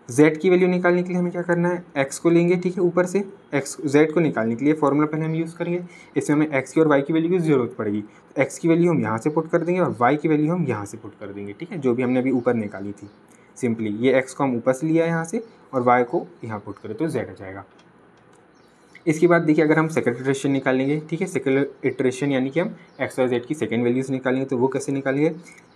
z की वैल्यू निकालने के लिए हमें क्या करना है, x को लेंगे, ठीक है, ऊपर से x z को निकालने के लिए फॉर्मूला पहले हम यूज़ करेंगे। इसमें हमें x की और y की वैल्यू की ज़रूरत पड़ेगी, तो x की वैल्यू हम यहाँ से पुट कर देंगे और y की वैल्यू हम यहाँ से पुट कर देंगे, ठीक है, जो भी हमने अभी ऊपर निकाली थी। सिंपली ये x को हम ऊपर से लिया है यहाँ से, और y को यहाँ पुट करें तो z आ जाएगा। इसके बाद देखिए अगर हम सेकंड इटरेशन निकालेंगे, ठीक है, सेकंड इटरेशन यानी कि हम एक्स और जेड की सेकंड वैल्यूज़ निकालेंगे, तो वो कैसे निकालेंगे?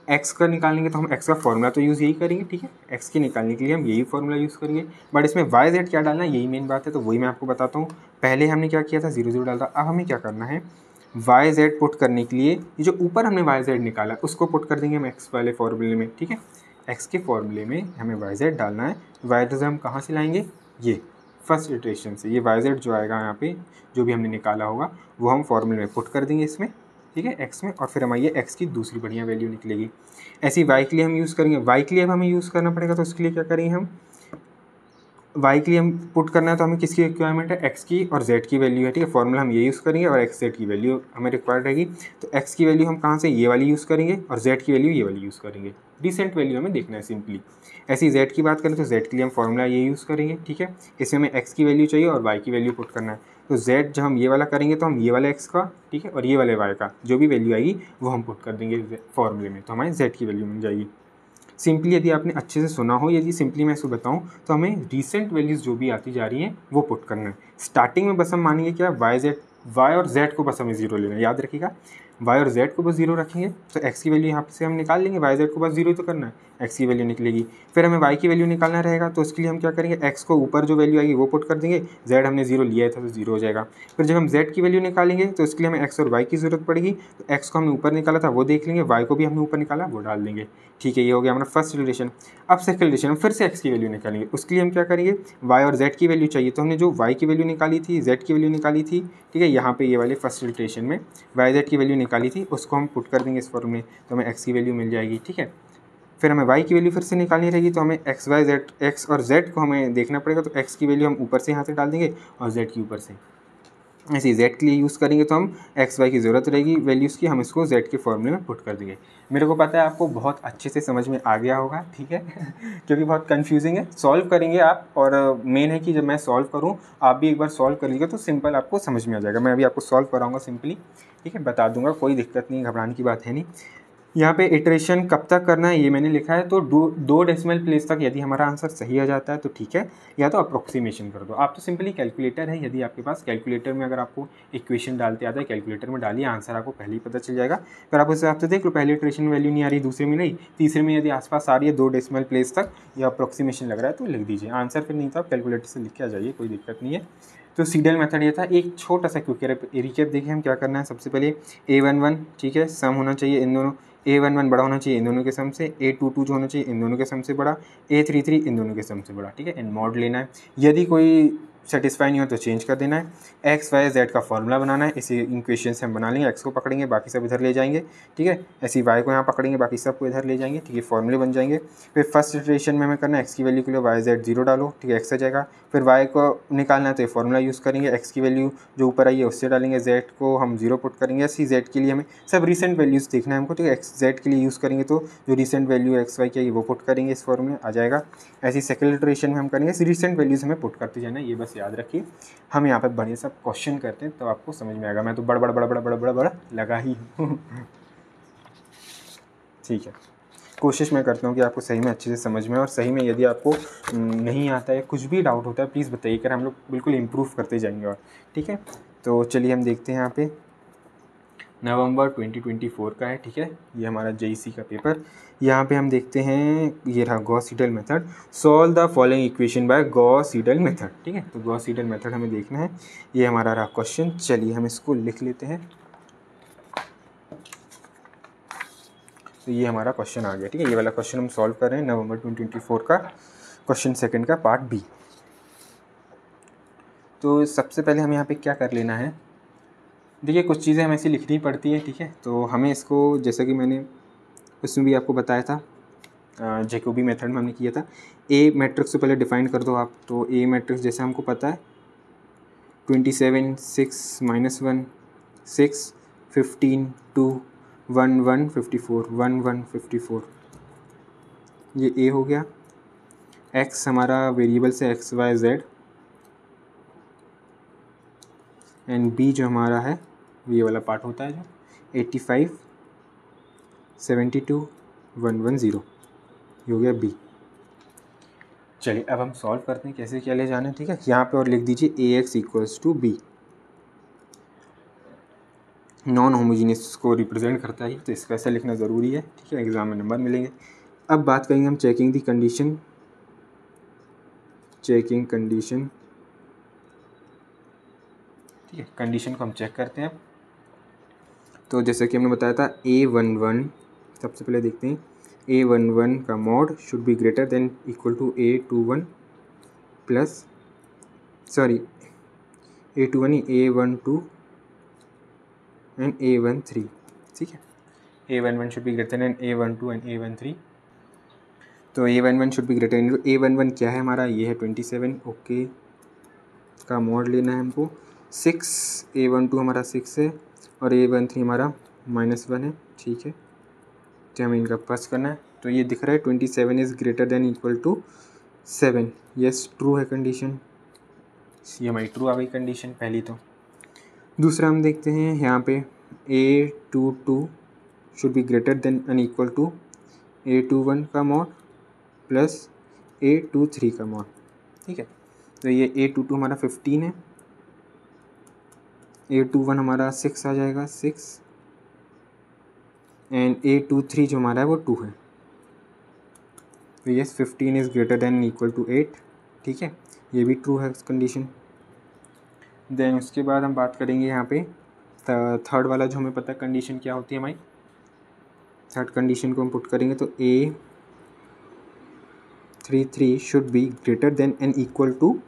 एक्स का निकालेंगे तो हम एक्स का फॉर्मूला तो यूज़ यही करेंगे, ठीक है, एक्स की निकालने के लिए हम यही फॉर्मूला यूज़ करेंगे। बट इसमें वाई जेड क्या डालना है, यही मेन बात है, तो वही मैं आपको बताता हूँ। पहले हमने क्या किया था, 0 0 डालता। अब हमें क्या करना है, वाई जेड पुट करने के लिए ये जो ऊपर हमने वाई जेड निकाला उसको पुट कर देंगे हम एक्स वाले फॉर्मूले में, ठीक है। एक्स के फॉर्मूले में हमें वाई जेड डालना है। वाई जेड हम कहाँ से लाएंगे, ये फर्स्ट इटरेशन से। ये वाई जेड जो आएगा यहाँ पे, जो भी हमने निकाला होगा वो हम फॉर्मूले में पुट कर देंगे इसमें, ठीक है, एक्स में, और फिर हमारी ये एक्स की दूसरी बढ़िया वैल्यू निकलेगी। ऐसी वाई के लिए हम यूज़ करेंगे। वाई के लिए अब हमें यूज़ करना पड़ेगा, तो उसके लिए क्या करेंगे हम, वाई के लिए हम पुट करना है, तो हमें किसकी रिक्वायरमेंट है, एक्स की और जेड की वैल्यू है, ठीक है। फॉर्मूला हम ये यूज़ करेंगे, और एक्स जेड की वैल्यू हमें रिक्वायर्ड रहेगी। तो एक्स की वैल्यू हम कहाँ से, ये वाली यूज़ करेंगे, और जेड की वैल्यू ये वाली यूज़ करेंगे। रिसेंट वैल्यू हमें देखना है सिंपली। ऐसी जेड की बात करें तो जेड के लिए हम फॉर्मूला ये यूज़ करेंगे, ठीक है। इसमें हमें एक्स की वैल्यू चाहिए और वाई की वैल्यू पुट करना है। तो जेड जब हम ये वाला करेंगे तो हम ये वाला एक्स का, ठीक है, और ये वाले वाई का जो भी वैल्यू आएगी वो हम पुट कर देंगे फॉर्मूले में, तो हमारे जेड की वैल्यू मिल जाएगी। सिंपली यदि आपने अच्छे से सुना हो, यदि सिंपली मैं इसको बताऊं, तो हमें रिसेंट वैल्यूज़ जो भी आती जा रही हैं वो पुट करना है। स्टार्टिंग में बस हम मानेंगे क्या, वाई और जेड को बस हमें 0 लेना है, याद रखिएगा, वाई और जेड को बस 0 रखेंगे, तो एक्स की वैल्यू यहाँ से हम निकाल लेंगे, वाई जेड को बस 0 ही तो करना है, एक्स की वैल्यू निकलेगी। फिर हमें वाई की वैल्यू निकालना रहेगा, तो उसके लिए हम क्या करेंगे, एक्स को ऊपर जो वैल्यू आएगी वो पुट कर देंगे, जेड हमने 0 लिया था तो 0 हो जाएगा। फिर जब हम जेड की वैल्यू निकालेंगे तो उसके लिए हमें एक्स और वाई की ज़रूरत पड़ेगी, तो एक्स को हमने ऊपर निकाला था वो देख लेंगे, वाई को भी हमने ऊपर निकाला वो डाल देंगे, ठीक है। ये हो गया हमारा फर्स्ट रिलेशन। अब सेकंड रिलेशन हम फिर से एक्स की वैल्यू निकालेंगे, उसके लिए हम क्या करेंगे, वाई और जेड की वैल्यू चाहिए, तो हमने जो वाई की वैल्यू निकाली थी, जेड की वैल्यू निकाली थी, ठीक है, यहाँ पे ये वाले फर्स्ट रिलेशन में वाई जेड की वैल्यू निकाली थी, उसको हम पुट कर देंगे इस फॉर्म में, तो हमें एक्स की वैल्यू मिल जाएगी, ठीक है। फिर हमें वाई की वैल्यू फिर से निकालनी रहेगी, तो हमें एक्स वाई जेड, एक्स और जेड को हमें देखना पड़ेगा, तो एक्स की वैल्यू हम ऊपर से यहाँ से डाल देंगे और जेड की ऊपर से। ऐसे जेड के लिए यूज़ करेंगे तो हम एक्स वाई की ज़रूरत रहेगी वैल्यूज़ की, हम इसको जेड के फॉर्मूले में पुट कर देंगे। मेरे को पता है आपको बहुत अच्छे से समझ में आ गया होगा, ठीक है क्योंकि बहुत कन्फ्यूजिंग है। सॉल्व करेंगे आप, और मेन है कि जब मैं सॉल्व करूँ आप भी एक बार सॉल्व कर लीजिएगा तो सिंपल आपको समझ में आ जाएगा। मैं अभी आपको सॉल्व कराऊँगा सिंपली, ठीक है, बता दूँगा, कोई दिक्कत नहीं, घबराने की बात है नहीं। यहाँ पे इटरेशन कब तक करना है ये मैंने लिखा है, तो दो डेसिमल प्लेस तक यदि हमारा आंसर सही आ जाता है तो ठीक है, या तो अप्रोक्सीमेशन कर दो। आप तो सिंपली कैलकुलेटर है, यदि आपके पास कैलकुलेटर में अगर आपको इक्वेशन डालते आता है, कैलकुलेटर में डालिए, आंसर आपको पहले ही पता चल जाएगा। फिर आप उस हिसाब से देख लो, पहले इटरेशन वैल्यू नहीं आ रही, दूसरे में नहीं, तीसरे में यदि आसपास आ रही है 2 डेसिमल प्लेस तक या अप्रोक्सीमेशन लग रहा है तो लिख दीजिए आंसर। फिर नहीं तो आप कैलकुलेटर से लिख के आ जाइए, कोई दिक्कत नहीं है। तो सीडल मेथड ये था। एक छोटा सा क्विक रिकैप देखिए हम क्या करना है। सबसे पहले A11 ठीक है सम होना चाहिए इन दोनों, A11 बड़ा होना चाहिए इन दोनों के सम से, A22 जो होना चाहिए इन दोनों के सम से बड़ा, A33 इन दोनों के सम से बड़ा, ठीक है। एंड मॉड लेना है, यदि कोई सेटिस्फाई नहीं हो तो चेंज कर देना है। एक्स वाई जेड का फॉर्मूला बनाना है, इसी इक्वेशन से हम बना लेंगे। एक्स को पकड़ेंगे बाकी सब इधर ले जाएंगे, ठीक है। ऐसी वाई को यहाँ पकड़ेंगे बाकी सबको इधर ले जाएंगे, ठीक है, फॉर्मूले बन जाएंगे। फिर फर्स्ट इटरेशन में हमें करना है एक्स की वैल्यू के लिए वाई जेड 0 डालो, ठीक है, एक्स आ जाएगा। फिर वाई को निकालना है तो ये फॉर्मूला यूज़ करेंगे, एक्स की वैल्यू जो ऊपर आई है उससे डालेंगे, जेड को हम 0 पुट करेंगे। ऐसी जेड के लिए हमें सब रिसेंट वैल्यूज़ देखना है हमको, ठीक है। एक्स जेड के लिए यूज़ करेंगे तो जो रिसेंट वैल्यू एक्स वाई की है वो पुट करेंगे, इस फॉर्मूले में आ जाएगा। ऐसी सेकंड इटरेशन में हम करेंगे रिसेंट वैल्यूज़ हमें पुट करते जाना है, ये बस याद रखिए। हम यहाँ पे बढ़िया सब क्वेश्चन करते हैं तो आपको समझ में आएगा। मैं तो बड़ा लगा ही हूँ ठीक है। कोशिश मैं करता हूँ कि आपको सही में अच्छे से समझ में, और सही में यदि आपको नहीं आता है, कुछ भी डाउट होता है प्लीज़ बताइए, कर हम लोग बिल्कुल इम्प्रूव करते जाएंगे और ठीक है। तो चलिए हम देखते हैं यहाँ पे नवंबर 2024 का है, ठीक है, ये हमारा JEC का पेपर। यहाँ पे हम देखते हैं ये रहा Gauss Seidel method, solve the following equation by Gauss Seidel method, ठीक है। तो गॉस सीडल मेथड हमें देखना है, ये हमारा रहा क्वेश्चन। चलिए हम इसको लिख लेते हैं। तो ये हमारा क्वेश्चन आ गया, ठीक है। ये वाला क्वेश्चन हम सॉल्व कर रहे हैं, नवंबर 2024 का क्वेश्चन सेकंड का पार्ट बी। तो सबसे पहले हमें यहाँ पे क्या कर लेना है, देखिए कुछ चीज़ें हमें ऐसी लिखनी पड़ती है, ठीक है। तो हमें इसको, जैसा कि मैंने उसमें भी आपको बताया था, जैकोबी मेथड में हमने किया था, ए मैट्रिक्स से पहले डिफाइन कर दो आप। तो ए मैट्रिक्स जैसे हमको पता है 27 6 -1 6 15 2 1 1 54 1 1 54, ये ए हो गया। एक्स हमारा वेरिएबल से X Y Z, and B जो हमारा है ये वाला पार्ट होता है जो 85 72 110, ये हो गया बी। चलिए अब हम सॉल्व करते हैं कैसे क्या ले जाना है, ठीक है। यहाँ पे और लिख दीजिए AX = B, नॉन होमोजीनियस को रिप्रेजेंट करता है तो इसका ऐसा लिखना ज़रूरी है, ठीक है, एग्जाम में नंबर मिलेंगे। अब बात करेंगे हम चेकिंग दी कंडीशन, चेकिंग कंडीशन, ठीक है, कंडीशन को हम चेक करते हैं। तो जैसे कि हमने बताया था A11, सबसे पहले देखते हैं A11 का mod should be greater than equal to A21 plus A21 A12 and A13, ठीक है। A11 should be greater than A12 and A13। तो A11 should be greater then, A11 क्या है हमारा, ये है 27, ओके, का मॉड लेना है हमको 6, A12 हमारा 6 है और A13 हमारा -1 है, ठीक है। तो हमें इनका प्लस करना है। तो ये दिख रहा है 27 is greater than equal to 7, yes true है कंडीशन, ये हमारी ट्रू आ गई कंडीशन पहली। तो दूसरा हम देखते हैं यहाँ पे A22 should be greater than and equal to A21 का मॉड प्लस A23 का मॉड, ठीक है। तो ये A22 हमारा 15 है, A21 हमारा 6 आ जाएगा 6, एंड A23 जो हमारा है वो 2 है। तो yes 15 is greater than equal to 8, ठीक है, ये भी ट्रू है कंडीशन। देन उसके बाद हम बात करेंगे यहाँ पे थर्ड वाला जो हमें पता है कंडीशन क्या होती है हमारी, थर्ड कंडीशन को हम पुट करेंगे तो A33 should be greater than and equal to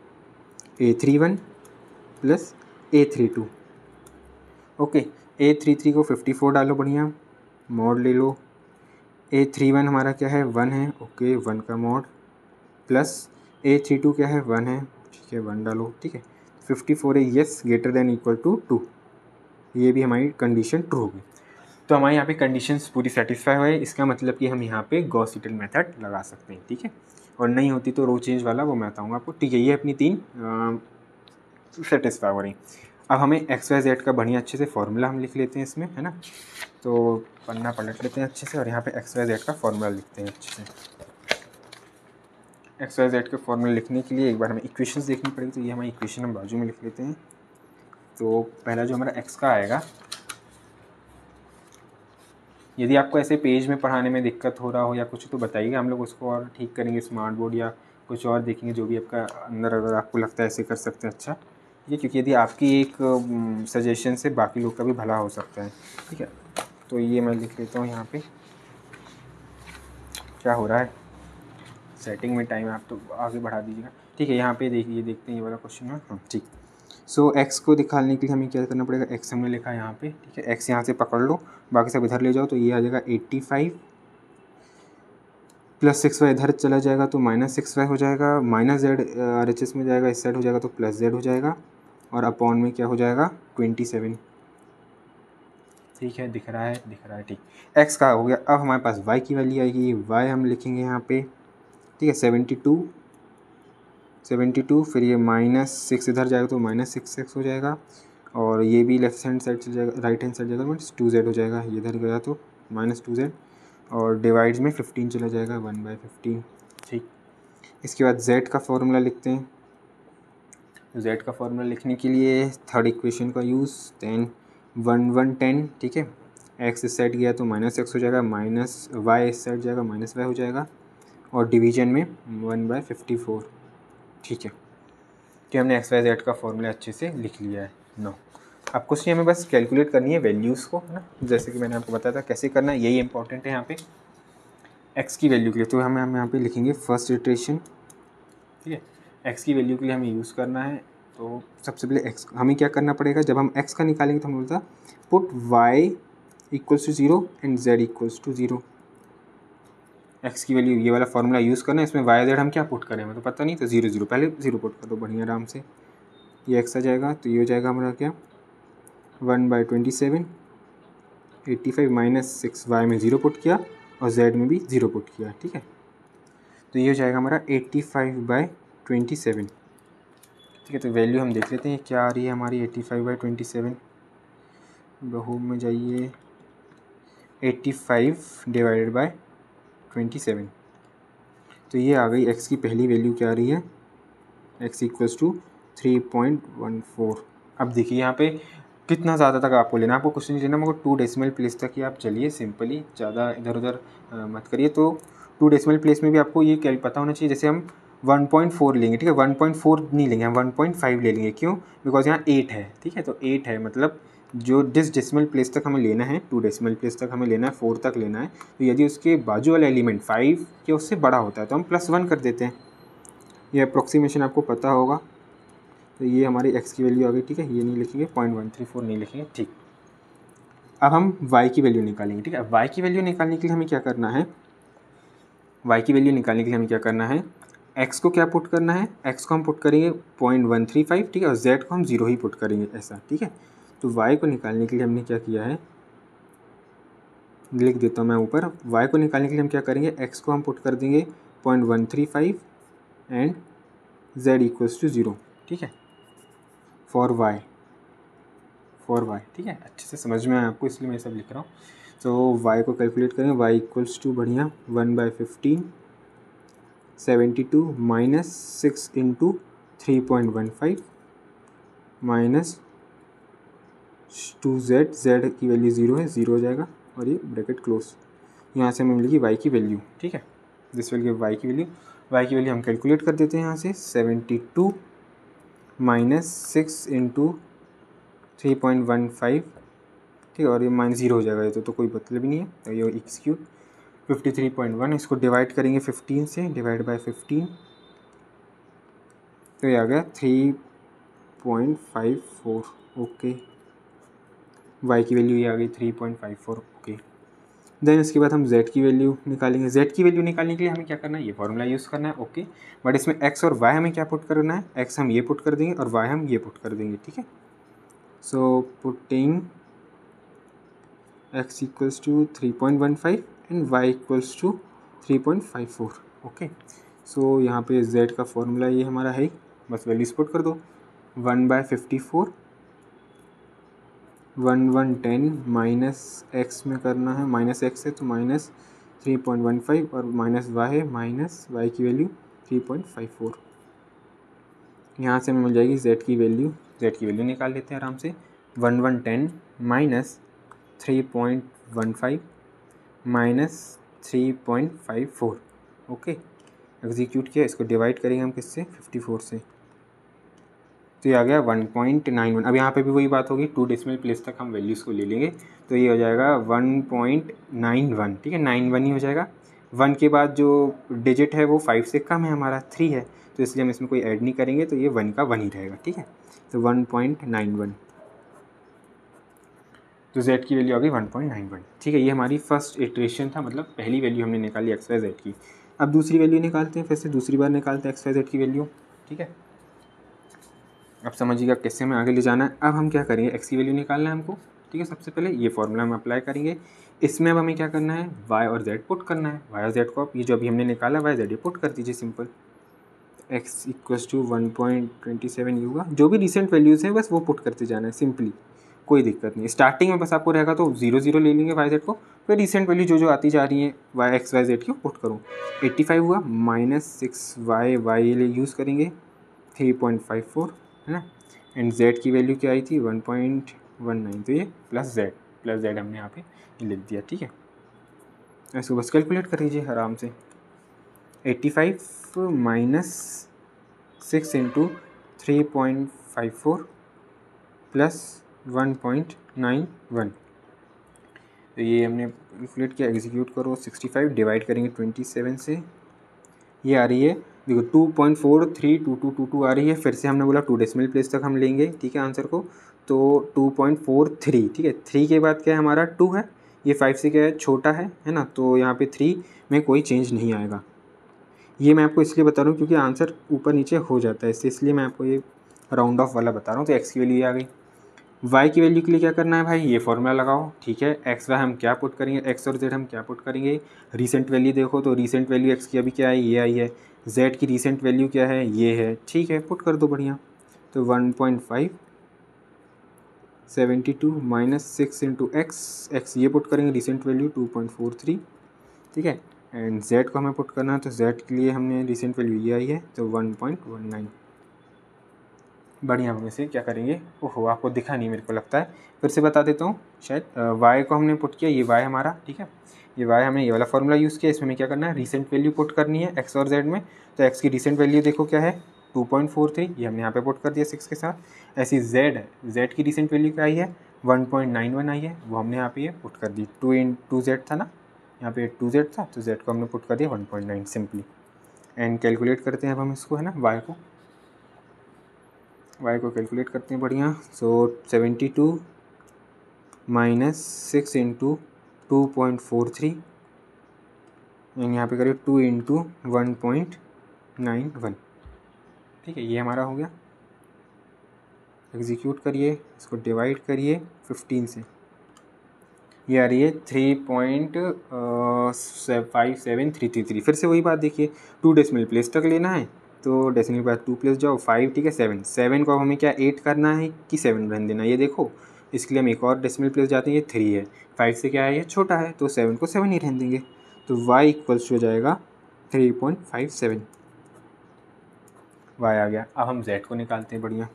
A31 plus A32, okay. A33 को 54 डालो, बढ़िया मॉड ले लो। A31 हमारा क्या है 1 है, ओके, 1 का मॉड प्लस A32 क्या है 1 है, ठीक है, 1 डालो, ठीक है। 54 है, yes greater than equal to 2, ये भी हमारी कंडीशन ट्रू होगी। तो हमारे यहाँ पे कंडीशंस पूरी सेटिस्फाई हुए, इसका मतलब कि हम यहाँ पे गॉस सीडल मेथड लगा सकते हैं, ठीक है। और नहीं होती तो रो चेंज वाला वो मैं बताऊँगा आपको, ठीक है। ये अपनी 3 सेटिस्फाई हो रही। अब हमें एक्स वाई जेड का बढ़िया अच्छे से फॉर्मूला हम लिख लेते हैं इसमें, है ना। तो पन्ना पलट लेते हैं अच्छे से और यहाँ पे एक्स वाई जेड का फॉर्मूला लिखते हैं अच्छे से। एक्स वाई जेड के फॉर्मूला लिखने के लिए एक बार हमें इक्वेशंस देखनी पड़ेगी, तो ये हमारी इक्वेशन हम बाजू में लिख लेते हैं। तो पहला जो हमारा एक्स का आएगा, यदि आपको ऐसे पेज में पढ़ाने में दिक्कत हो रहा हो या कुछ तो बताइएगा, हम लोग उसको और ठीक करेंगे, स्मार्ट बोर्ड या कुछ और देखेंगे जो भी आपका अंदर अगर आपको लगता है ऐसे कर सकते हैं अच्छा, ठीक है, क्योंकि यदि आपकी एक सजेशन से बाकी लोग का भी भला हो सकता है, ठीक है। तो ये मैं लिख लेता हूँ यहाँ पे। क्या हो रहा है सेटिंग में टाइम, आप तो आगे बढ़ा दीजिएगा, ठीक है। यहाँ पे देखिए, देखते हैं ये वाला क्वेश्चन है, हाँ ठीक। सो एक्स को दिखाने के लिए हमें क्या करना पड़ेगा, एक्स हमने लिखा है यहाँ पे, ठीक है। एक्स यहाँ से पकड़ लो, बाकी सब इधर ले जाओ, तो ये आ जाएगा 85 प्लस 6y इधर चला जाएगा तो माइनस 6y हो जाएगा, माइनस जेड RHS में जाएगा, इस साइड हो जाएगा तो प्लस जेड हो जाएगा, और अपॉन में क्या हो जाएगा 27, ठीक है। दिख रहा है ठीक। x का हो गया। अब हमारे पास y की वैल्यू आएगी, y हम लिखेंगे यहाँ पे, ठीक है, 72, फिर ये -6 इधर जाएगा तो -6x हो जाएगा, और ये भी लेफ्ट हैंड साइड चल जाएगा, राइट हैंड साइड जाएगा मीन्स 2z हो जाएगा, ये इधर गया तो -2z, और डिवाइड्स में 15 चला जाएगा 1/15, ठीक। इसके बाद z का फॉर्मूला लिखते हैं। z का फॉर्मूला लिखने के लिए थर्ड इक्वेशन का यूज़, 10 1 1 10, ठीक है। x इस साइड गया तो -x हो जाएगा, माइनस y इस साइड जाएगा -y हो जाएगा, और डिवीजन में 1/54, ठीक है। कि हमने एक्स वाई जेड का फॉर्मूला अच्छे से लिख लिया है। नो, अब कुछ नहीं, हमें बस कैलकुलेट करनी है वैल्यूज़ को, है ना, जैसे कि मैंने आपको बताया था कैसे करना है, यही इंपॉर्टेंट है यहाँ पे एक्स की वैल्यू के लिए। तो हम यहाँ पे लिखेंगे फर्स्ट इटरेशन, ठीक है। एक्स की वैल्यू के लिए हमें यूज़ करना है, तो सबसे पहले एक्स हमें क्या करना पड़ेगा, जब हम एक्स का निकालेंगे तो हम बोलता put Y equals to 0 and Z equals to 0। X की वैल्यू ये वाला फॉर्मूला यूज़ करना है, इसमें वाई जेड हम क्या पुट करें हमें तो पता नहीं, तो 0 0 पहले 0 पुट कर दो बढ़िया आराम से, ये एक्स आ जाएगा, तो ये हो जाएगा हमारा क्या 1/27, 85 माइनस 6 वाई में 0 पुट किया और जेड में भी 0 पुट किया, ठीक है। तो ये हो जाएगा हमारा 85/27, ठीक है। तो वैल्यू हम देख लेते हैं क्या आ रही है हमारी 85/27, बहु में जाइए, 85 डिवाइडेड बाय 27, तो ये आ गई एक्स की पहली वैल्यू क्या आ रही है, x इक्वल्स टू 3.14। अब देखिए यहाँ पे कितना ज़्यादा तक आपको लेना, आपको कुछ नहीं लेना, मगर 2 डेसिमल प्लेस तक ही आप चलिए सिंपली, ज़्यादा इधर उधर मत करिए। तो 2 डेसिमल प्लेस में भी आपको ये क्या पता होना चाहिए, जैसे हम 1.4 लेंगे, ठीक है, 1.4 नहीं लेंगे, हम 1.5 ले लेंगे, क्यों, बिकॉज यहाँ 8 है, ठीक है। तो 8 है मतलब जो जिस डेसिमल प्लेस तक हमें लेना है, 2 डेसिमल प्लेस तक हमें लेना है, 4 तक लेना है, तो यदि उसके बाजू वाला एलिमेंट 5 या उससे बड़ा होता है तो हम +1 कर देते हैं। ये अप्रोक्सीमेशन आपको पता होगा। तो ये हमारी x की वैल्यू आ गई, ठीक है, ये नहीं लिखेंगे, 0.134 नहीं लिखेंगे, ठीक। अब हम y की वैल्यू निकालेंगे, ठीक है। y की वैल्यू निकालने के लिए हमें क्या करना है, y की वैल्यू निकालने के लिए हमें क्या करना है, x को क्या पुट करना है, x को हम पुट करेंगे 0.135, ठीक है, और z को हम 0 ही पुट करेंगे, ऐसा, ठीक है। तो y को निकालने के लिए हमने क्या किया है, लिख देता हूँ मैं ऊपर, y को निकालने के लिए हम क्या करेंगे, x को हम पुट कर देंगे 0.135 एंड z इक्वल्स टू 0, ठीक है, फॉर y, ठीक है। अच्छे से समझ में आया आपको, इसलिए मैं सब लिख रहा हूँ। तो y को कैलकुलेट करें, y इक्वल्स टू बढ़िया 1/15, 72 minus 6 into 3.15 minus 2z, z की वैल्यू 0 है, 0 हो जाएगा, और ये ब्रैकेट क्लोज, यहाँ से हमें मिलेगी y की वैल्यू, ठीक है। दिस विल गिव y की वैल्यू हम कैलकुलेट कर देते हैं यहाँ से, 72 माइनस 6 इंटू 3.15, ठीक है, और ये -0 हो जाएगा, ये तो कोई मतलब ही नहीं है, तो ये x³ 53.1, इसको डिवाइड करेंगे 15 से, डिवाइड बाय 15, तो ये आ गया 3.54, ओके। y की वैल्यू ये आ गई 3.54, ओके। देन इसके बाद हम z की वैल्यू निकालेंगे। z की वैल्यू निकालने के लिए हमें क्या करना है, ये फॉर्मूला यूज़ करना है, ओके। बट इसमें x और y हमें क्या पुट करना है, x हम ये पुट कर देंगे और y हम ये पुट कर देंगे, ठीक है। So putting x equals to 3.15 and y equals to 3.54, okay. So यहाँ पे z का फॉर्मूला ये हमारा है, बस वैल्यूज पुट कर दो, 1/54 1110 माइनस एक्स में करना है, माइनस एक्स है तो माइनस 3.15 और माइनस वाई है, माइनस वाई की वैल्यू 3.54। यहाँ से हमें मिल जाएगी जेड की वैल्यू निकाल लेते हैं आराम से। 1110 माइनस 3.15 माइनस 3.54। ओके, एग्जीक्यूट किया, इसको डिवाइड करेंगे हम किससे, 54 से, तो ये आ गया 1.91। अब यहाँ पे भी वही बात होगी, 2 डेसिमल प्लेस तक हम वैल्यूज़ को ले लेंगे, तो ये हो जाएगा 1.91। ठीक है, 91 ही हो जाएगा। 1 के बाद जो डिजिट है वो 5 से कम है, हमारा 3 है, तो इसलिए हम इसमें कोई ऐड नहीं करेंगे, तो ये 1 का 1 ही रहेगा। ठीक है, तो 1.91, तो z की वैल्यू आ गई 1.91। ठीक है, ये हमारी फर्स्ट इटरेशन था, मतलब पहली वैल्यू हमने निकाली एक्स वाई जेड की। अब दूसरी वैल्यू निकालते हैं, फिर से दूसरी बार निकालते हैं एक्स वाई जेड की वैल्यू। ठीक है, अब समझिएगा कैसे हमें आगे ले जाना है। अब हम क्या करेंगे, एक्स की वैल्यू निकालना है हमको। ठीक है, सबसे पहले ये फॉर्मूला हम अप्लाई करेंगे। इसमें अब हमें क्या करना है, वाई और जेड पुट करना है। वाई और जेड को आप ये जो अभी हमने निकाला वाई जेड ये पुट कर दीजिए सिंपल। एक्स इक्वल्स टू 1.27 ये होगा, जो भी रिसेंट वैल्यूज़ हैं बस वो पुट करते जाना है सिंपली, कोई दिक्कत नहीं। स्टार्टिंग में बस आपको रहेगा तो 0 0 ले लेंगे वाई जेड को, फिर रिसेंट वैल्यू जो जो आती जा रही है वाई एक्स वाई जेड की पुट करूँ। 85 हुआ, माइनस 6 वाई वाई लिए यूज़ करेंगे 3.54, है ना। एंड जेड की वैल्यू क्या आई थी 1.19, तो ये प्लस जेड हमने यहाँ पे लिख दिया। ठीक है, इसको बस कैलकुलेट कर लीजिए आराम से। 85 माइनस 6 इंटू 3.54 प्लस 1.91, तो ये हमने कैलकुलेट किया। एग्जीक्यूट करो, 65 डिवाइड करेंगे 27 से, ये आ रही है देखो 2.432222 आ रही है। फिर से हमने बोला 2 डेसिमल प्लेस तक हम लेंगे। ठीक है, आंसर को तो 2.43। ठीक है, 3 के बाद क्या है हमारा 2 है, ये 5 से क्या है छोटा है ना, तो यहाँ पे 3 में कोई चेंज नहीं आएगा। ये मैं आपको इसलिए बता रहा हूँ क्योंकि आंसर ऊपर नीचे हो जाता है, इसलिए मैं आपको ये राउंड ऑफ वाला बता रहा हूँ। तो एक्स की वैल्यू आ गई। वाई की वैल्यू के लिए क्या करना है भाई, ये फॉर्मूला लगाओ। ठीक है, एक्स वाई हम क्या पुट करेंगे, एक्स और जेड हम क्या पुट करेंगे। रिसेंट वैल्यू देखो, तो रिसेंट वैल्यू एक्स की अभी क्या है, ये आई है। जेड की रिसेंट वैल्यू क्या है, ये है। ठीक है, पुट कर दो बढ़िया। तो 1.572 माइनस 6 इंटू एक्स ये पुट करेंगे, रिसेंट वैल्यू 2.43। ठीक है, एंड जेड को हमें पुट करना है, तो जेड के लिए हमने रिसेंट वैल्यू ये आई है, तो 1.19। बढ़िया, हम इसे क्या करेंगे, ओहो आपको दिखा नहीं मेरे को लगता है, फिर से बता देता हूँ शायद। वाई को हमने पुट किया, ये वाई हमारा। ठीक है, ये वाई हमने ये वाला फॉर्मूला यूज़ किया, इसमें हमें क्या करना है, रिसेंट वैल्यू पुट करनी है एक्स और जेड में। तो एक्स की रिसेंट वैल्यू देखो क्या है 2.43, ये हमने यहाँ पे पुट कर दिया 6 के साथ। ऐसी जेड है, जेड की रिसेंट वैल्यू क्या आई है 1.91 आई है, वो हमने यहाँ पे ये पुट कर दी। 2 जेड था ना, यहाँ पे 2 जेड था, तो जेड को हमने पुट कर दिया 1.9 सिंपली। एंड कैलकुलेट करते हैं अब हम इसको, है ना, वाई को कैलकुलेट करते हैं बढ़िया। सो 72 माइनस 6 इंटू 2.43 एंड यहाँ पे करिए 2 इंटू 1.91। ठीक है, ये हमारा हो गया। एग्जीक्यूट करिए, इसको डिवाइड करिए 15 से, ये आ रही है 3.5733। फिर से वही बात देखिए, 2 डेसिमल प्लेस तक लेना है, तो डेसिमल के बाद 2 प्लेस जाओ 5। ठीक है, 7 को हमें क्या 8 करना है कि 7 रहने देना है, ये देखो। इसके लिए हम एक और डेसिमल प्लेस जाते हैं, ये 3 है, 5 से क्या है ये छोटा है, तो 7 को 7 ही रहने देंगे। तो y इक्वल्स हो जाएगा 3.57, y आ गया। अब हम z को निकालते हैं बढ़िया।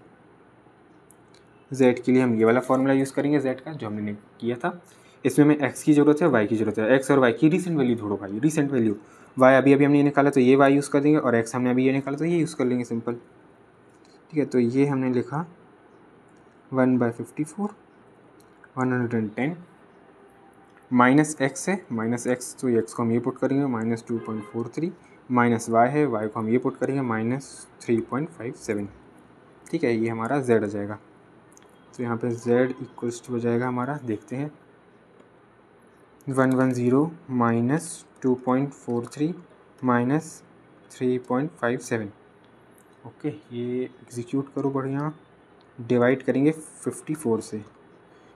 z के लिए हम ये वाला फॉर्मूला यूज़ करेंगे z का, जो हमने किया था। इसमें हमें x की ज़रूरत है, y की ज़रूरत है। x और y की रिसेंट वैल्यू ढूंढो भाई, रिसेंट वैल्यू। y अभी हमने ये निकाला तो ये y यूज़ कर देंगे, और x हमने अभी ये निकाला तो ये यूज़ कर लेंगे सिंपल। ठीक है, तो ये हमने लिखा 1/54 110 माइनस एक्स है, माइनस एक्स, तो एक्स को हम ये पुट करेंगे माइनस 2.43, माइनस वाई है, वाई को हम ये पुट करेंगे माइनस 3.57। ठीक है, ये हमारा z आ जाएगा। तो यहाँ पे z इक्वल्स टू हो जाएगा हमारा, देखते हैं 110 माइनस 2.43 माइनस 3.57। ओके, ये एग्जीक्यूट करो बढ़िया। डिवाइड करेंगे 54 से,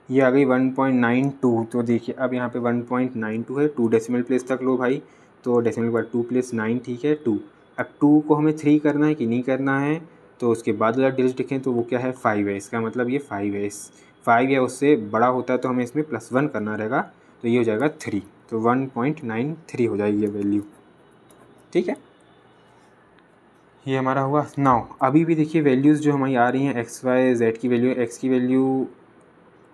ये आ गई 1.92। तो देखिए अब यहाँ पे 1.92 है, 2 डेसिमल प्लेस तक लो भाई, तो डेसिमल के बाद 2 प्लस 9, ठीक है 2। अब 2 को हमें 3 करना है कि नहीं करना है, तो उसके बाद वाला डिजिट लिखें तो वो क्या है 5 है, इसका मतलब ये 5 है। इस 5 या उससे बड़ा होता है तो हमें इसमें +1 करना रहेगा, तो ये हो जाएगा 3, तो 1.93 हो जाएगी ये वैल्यू। ठीक है, ये हमारा हुआ। नाउ अभी भी देखिए वैल्यूज़ जो हमारी आ रही हैं एक्स वाई जेड की वैल्यू, एक्स की वैल्यू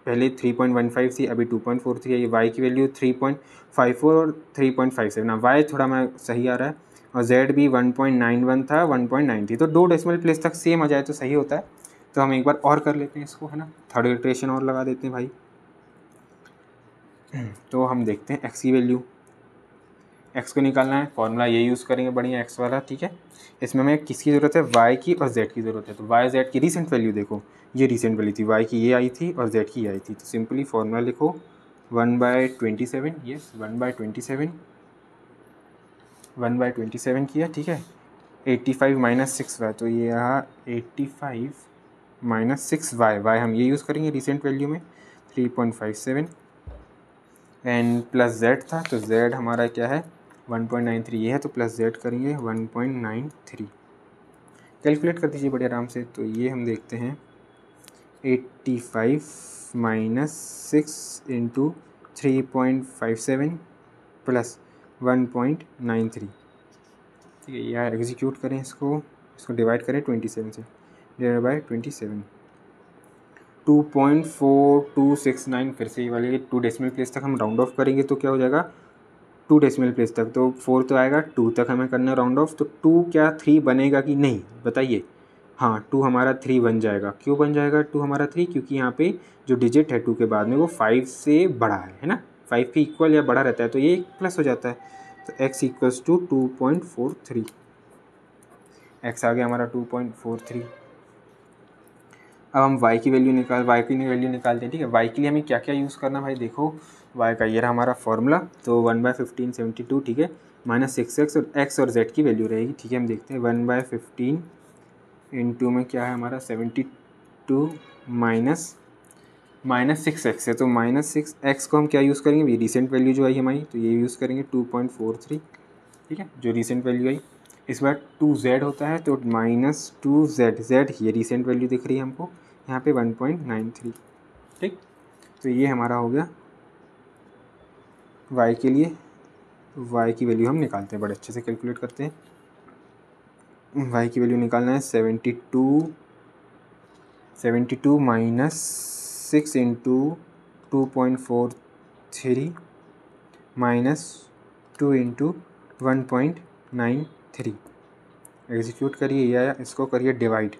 पहले 3.15 थी, अभी 2.43 है। ये वाई की वैल्यू 3.54 और 3.57। ना वाई थोड़ा मैं सही आ रहा है, और जेड भी 1.91 था, 1.93, तो 2 डेसिमल प्लेस तक सेम आ जाए तो सही होता है। तो हम एक बार और कर लेते हैं इसको, है ना, थर्ड इटरेशन और लगा देते हैं भाई। तो हम देखते हैं एक्स की वैल्यू, एक्स को निकालना है, फॉर्मूला ये यूज़ करेंगे बढ़िया एक्स वाला। ठीक है, इसमें हमें किसकी ज़रूरत है, वाई की और जेड की ज़रूरत है। तो वाई जेड की रिसेंट वैल्यू देखो, ये रिसेंट वैल्यू थी, वाई की ये आई थी और जेड की ये आई थी। तो सिंपली फॉर्मूला लिखो 1/27, यस 1/27, 1/27 किया। ठीक है, 85 - 6y, तो ये रहा 85 - 6y, वाई हम ये यूज़ करेंगे रिसेंट वैल्यू में 3.57, एंड प्लस जेड था, तो जेड हमारा क्या है 1.93 ये है, तो प्लस जेड करेंगे 1.93, कैलकुलेट कर दीजिए बड़े आराम से। तो ये हम देखते हैं 85 - 6 × 3.57 प्लस 1.93। ठीक है, यार एग्जीक्यूट करें इसको डिवाइड करें 27 से, डिवाइड बाई 27, 2.4269। फिर से ये वाले 2 डेसिमल प्लेस तक हम राउंड ऑफ करेंगे तो क्या हो जाएगा 2 डेसिमल प्लेस तक, तो 4 तो आएगा, 2 तक हमें करना है राउंड ऑफ। तो 2 क्या 3 बनेगा कि नहीं बताइए। हाँ 2 हमारा 3 बन जाएगा। क्यों बन जाएगा 2 हमारा 3, क्योंकि यहाँ पे जो डिजिट है 2 के बाद में वो 5 से बड़ा है ना, 5 के इक्वल या बड़ा रहता है, तो ये प्लस हो जाता है। तो x = 2.43, x आ गया हमारा 2.43। अब हम y की वैल्यू निकालते हैं। ठीक है, y के लिए हमें क्या क्या यूज़ करना भाई, देखो y का ये रहा हमारा फॉर्मूला, तो 1/15 72, ठीक है, -6x और x और z की वैल्यू रहेगी। ठीक है, हम देखते हैं 1/15 इंटू में क्या है हमारा 72 माइनस 6x है, तो -6x को हम क्या यूज़ करेंगे, रिसेंट वैल्यू जो आई हमारी, तो ये यूज़ करेंगे 2.43। ठीक है, जो रिसेंट वैल्यू आई। इस बार 2z होता है तो -2z, z ये रिसेंट वैल्यू दिख रही है हमको यहाँ पे 1.93। ठीक, तो ये हमारा हो गया y के लिए। y की वैल्यू हम निकालते हैं, बड़े अच्छे से कैलकुलेट करते हैं। y की वैल्यू निकालना है 72 - 6 × 2.43 -2 × 1.93। एग्जीक्यूट करिए या इसको करिए डिवाइड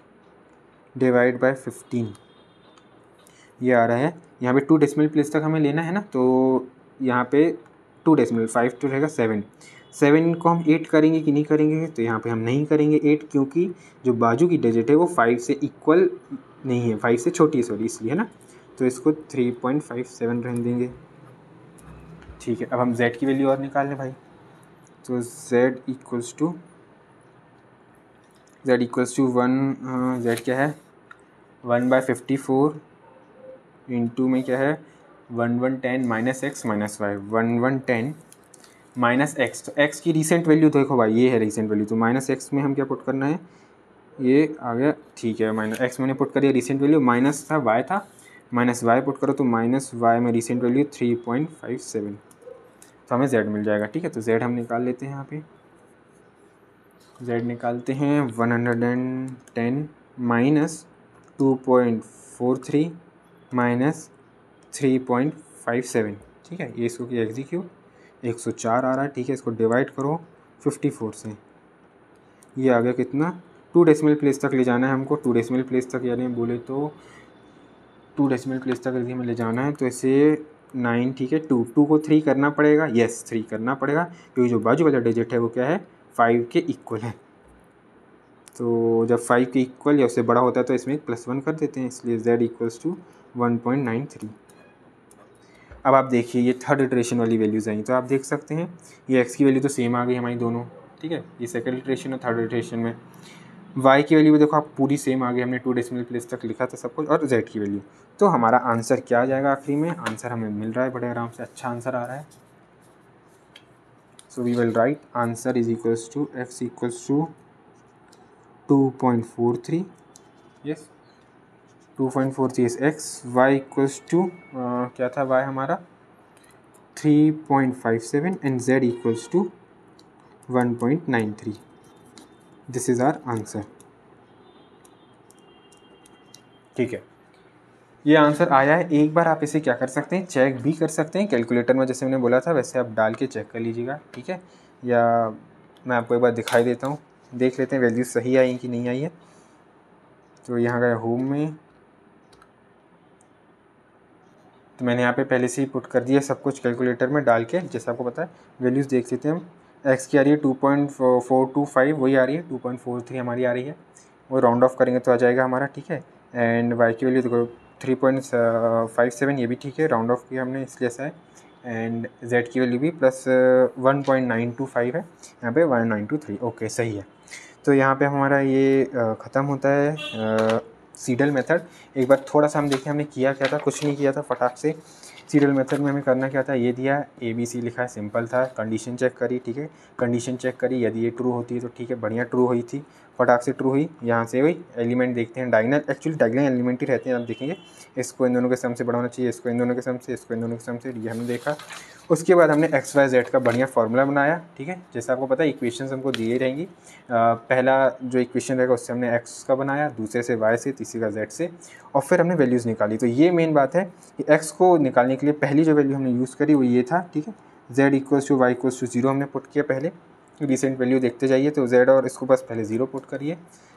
बाय 15, ये आ रहा है। यहाँ पे 2 डेसिमल प्लेस तक हमें लेना है ना, तो यहाँ पे 2 डेसिमल 5 तो रहेगा 7 को हम 8 करेंगे कि नहीं करेंगे, तो यहाँ पे हम नहीं करेंगे 8, क्योंकि जो बाजू की डिजिट है वो 5 से इक्वल नहीं है, 5 से छोटी है सॉरी, इसलिए है ना, तो इसको 3.57 रहने देंगे। ठीक है, अब हम z की वैल्यू और निकाल लें भाई, तो z = 1, z क्या है 1/54 इंटू में क्या है 1110 -x - y, 1110 -x, तो x की रिसेंट वैल्यू देखो भाई, ये है रिसेंट वैल्यू, तो -x में हम क्या पुट करना है, ये आ गया। ठीक है, -x मैंने पुट करिए रिसेंट वैल्यू, माइनस था y -y पुट करो, तो -y में रिसेंट वैल्यू 3.57, तो हमें z मिल जाएगा। ठीक है, तो z हम निकाल लेते हैं, यहाँ पे z निकालते हैं 110 - 2.43 -3.57। ठीक है, ये इसको किया एग्जीक्यूट, 104 आ रहा है। ठीक है, इसको डिवाइड करो 54 से, ये आ गया कितना 2 डेसिमल प्लेस तक ले जाना है हमको, 2 डेसिमल प्लेस तक, यानी बोले तो 2 डेसिमल प्लेस तक यदि हमें ले जाना है तो इसे 9, ठीक है, 2 को 3 करना पड़ेगा, यस 3 करना पड़ेगा, क्योंकि जो बाजू वाला डिजिट है वो क्या है 5 के इक्वल है। तो जब 5 के इक्वल या उससे बड़ा होता है तो इसमें +1 कर देते हैं, इसलिए z = 1.93। अब आप देखिए ये थर्ड इटरेशन वाली वैल्यूज़ आई, तो आप देख सकते हैं ये x की वैल्यू तो सेम आ गई हमारी दोनों। ठीक है, ये सेकंड इटरेशन और थर्ड इटरेशन में y की वैल्यू भी देखो आप पूरी सेम आ गई, हमने 2 डेसिमल प्लेस तक लिखा था सब कुछ, और z की वैल्यू। तो हमारा आंसर क्या आ जाएगा आखिरी में, आंसर हमें मिल रहा है बड़े आराम से, अच्छा आंसर आ रहा है। So we will write answer = x = 2.43, yes 2.43 is X, Y equals to क्या था वाई हमारा 3.57 and z equals to 1.93. This is our answer. ठीक है, ये आंसर आया है। एक बार आप इसे क्या कर सकते हैं, चेक भी कर सकते हैं कैलकुलेटर में, जैसे मैंने बोला था वैसे आप डाल के चेक कर लीजिएगा। ठीक है, या मैं आपको एक बार दिखाई देता हूँ, देख लेते हैं वैल्यूज सही आई कि नहीं आई है। तो यहाँ गए होम में, तो मैंने यहाँ पे पहले से ही पुट कर दिया सब कुछ कैलकुलेटर में डाल के, जैसे आपको पता है। वैल्यूज़ देख लेते हैं हम। एक्स की आ रही है 2.425, वही आ रही है 2.43 हमारी आ रही है, वो राउंड ऑफ करेंगे तो आ जाएगा हमारा। ठीक है, एंड वाई की वैल्यू देखो 3.57, ये भी ठीक है, राउंड ऑफ किया हमने इसलिए ऐसा है। एंड जेड की वैल्यू भी प्लस 1.925 है, यहाँ पे 1.923। ओके सही है। तो यहाँ पे हमारा ये ख़त्म होता है सीडल मेथड। एक बार थोड़ा सा हम देखें हमने किया क्या था, कुछ नहीं किया था, फटाक से सीडल मेथड में हमें करना क्या था, ये दिया ABC लिखा है, सिंपल था। कंडीशन चेक करी, ठीक है, कंडीशन चेक करी, यदि ये ट्रू होती है तो ठीक है, बढ़िया ट्रू हुई थी, फटाक से ट्रू हुई। यहाँ से वही एलिमेंट देखते हैं, डायगोनल, एक्चुअली डायगोनल एलिमेंट ही रहते हैं। आप देखेंगे इसको इन दोनों के सम से बड़ा होना चाहिए, इसको इन दोनों के सम से, इसको इन दोनों के सम से, ये हमने देखा। उसके बाद हमने एक्स वाई जेड का बढ़िया फार्मूला बनाया। ठीक है, जैसे आपको पता है इक्वेशंस हमको दिए रहेंगी। पहला जो इक्वेशन रहेगा उससे हमने एक्स का बनाया, दूसरे से वाई से, तीसरे का जेड से, और फिर हमने वैल्यूज़ निकाली। तो ये मेन बात है कि एक्स को निकालने के लिए पहली जो वैल्यू हमने यूज़ करी वो ये था। ठीक है, Z equals to Y equals to 0 हमने पुट किया पहले, रिसेंट वैल्यू देखते जाइए। तो जेड और इसको बस पहले 0 पुट करिए,